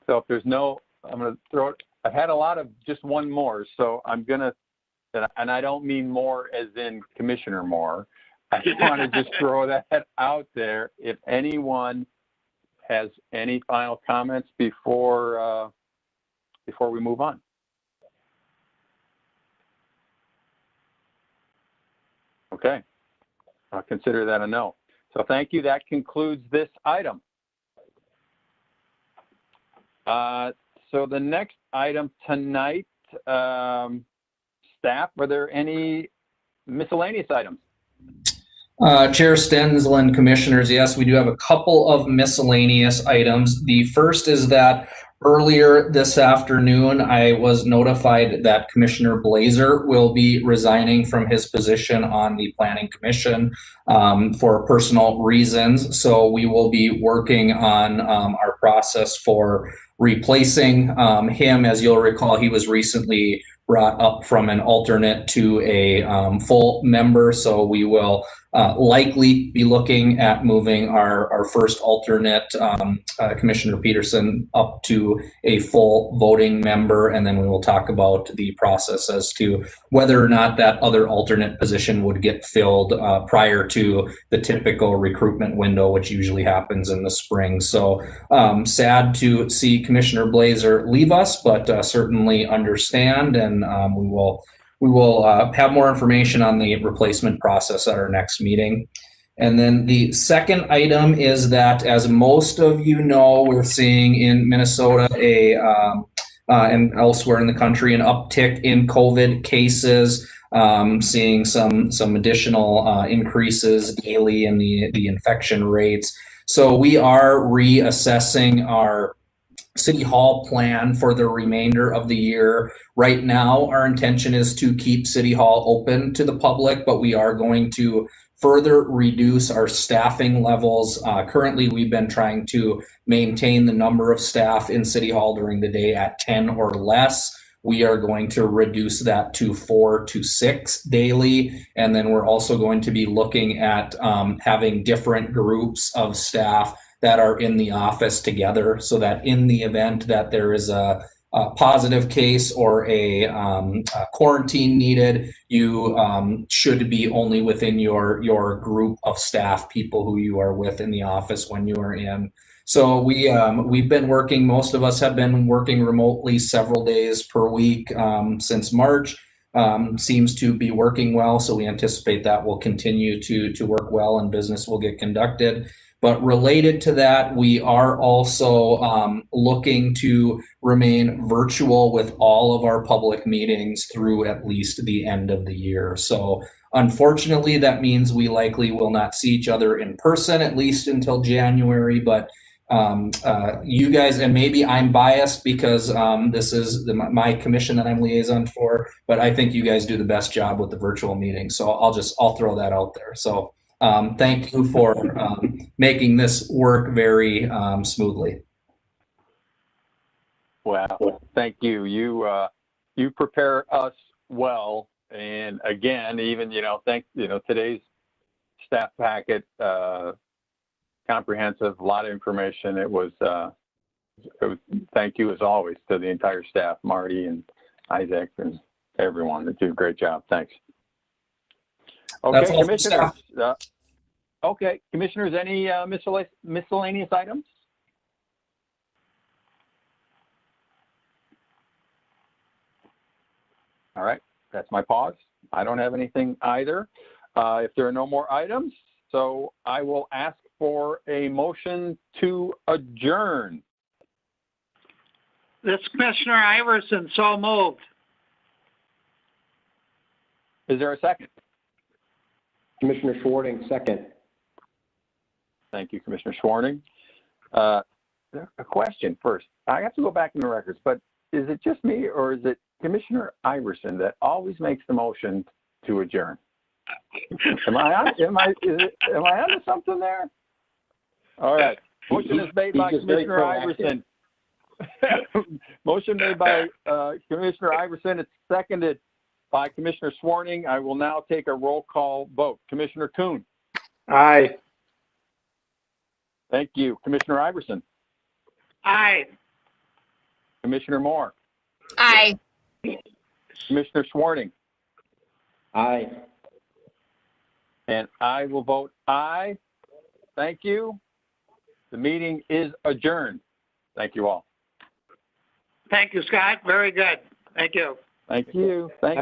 So if there's no, I'm going to throw it. I had a lot of just one more, so I'm going to, and I don't mean more as in Commissioner Moore. I want to just throw that out there. If anyone has any final comments before we move on. Okay, I'll consider that a no. So thank you. That concludes this item. So the next item tonight, staff, were there any miscellaneous items? Chair Stensland, commissioners, yes, we do have a couple of miscellaneous items. The first is that earlier this afternoon, I was notified that Commissioner Blazer will be resigning from his position on the Planning Commission for personal reasons. So we will be working on our process for replacing him. As you'll recall, he was recently brought up from an alternate to a full member. So we will likely be looking at moving our first alternate, Commissioner Peterson, up to a full voting member. And then we will talk about the process as to whether or not that other alternate position would get filled prior to the typical recruitment window, which usually happens in the spring. So sad to see Commissioner Blazer leave us, but certainly understand, and we will have more information on the replacement process at our next meeting. And then the second item is that, as most of you know, we're seeing in Minnesota and elsewhere in the country an uptick in COVID cases, seeing some additional increases daily in the infection rates. So we are reassessing our City Hall plan for the remainder of the year. Right now, our intention is to keep City Hall open to the public, but we are going to further reduce our staffing levels. Currently, we've been trying to maintain the number of staff in City Hall during the day at 10 or less. We are going to reduce that to 4 to 6 daily. And then we're also going to be looking at having different groups of staff that are in the office together, so that in the event that there is a positive case or a quarantine needed, you should be only within your group of staff, people who you are with in the office when you are in. So we've been working, most of us have been working remotely several days per week since March. Seems to be working well, so we anticipate that will continue to work well and business will get conducted. But related to that, we are also looking to remain virtual with all of our public meetings through at least the end of the year. So unfortunately, that means we likely will not see each other in person, at least until January, but you guys, and maybe I'm biased because this is my commission that I'm liaison for, but I think you guys do the best job with the virtual meeting. So I'll throw that out there. So thank you for making this work very smoothly. Well, thank you. You prepare us well, and again, even today's staff packet, comprehensive, a lot of information. It was thank you as always to the entire staff, Marty and Isaac and everyone. They do a great job. Thanks. Okay, commissioners. Okay, commissioners, any miscellaneous items? All right, that's my pause. I don't have anything either. If there are no more items, so I will ask for a motion to adjourn. This Commissioner Iverson, so moved. Is there a second? Commissioner Schwarting, second. Thank you, Commissioner Schwarting. A question first. I have to go back in the records, but is it just me or is it Commissioner Iverson that always makes the motion to adjourn? Am I onto something there? All right. Motion is made by Commissioner Iverson. Motion made by Commissioner Iverson. It's seconded by Commissioner Schwarting. I will now take a roll call vote. Commissioner Kuhn. Aye. Thank you. Commissioner Iverson. Aye. Commissioner Moore. Aye. Commissioner Schwarting. Aye. And I will vote aye. Thank you. The meeting is adjourned. Thank you all. Thank you, Scott. Very good. Thank you. Thank you. Thank you.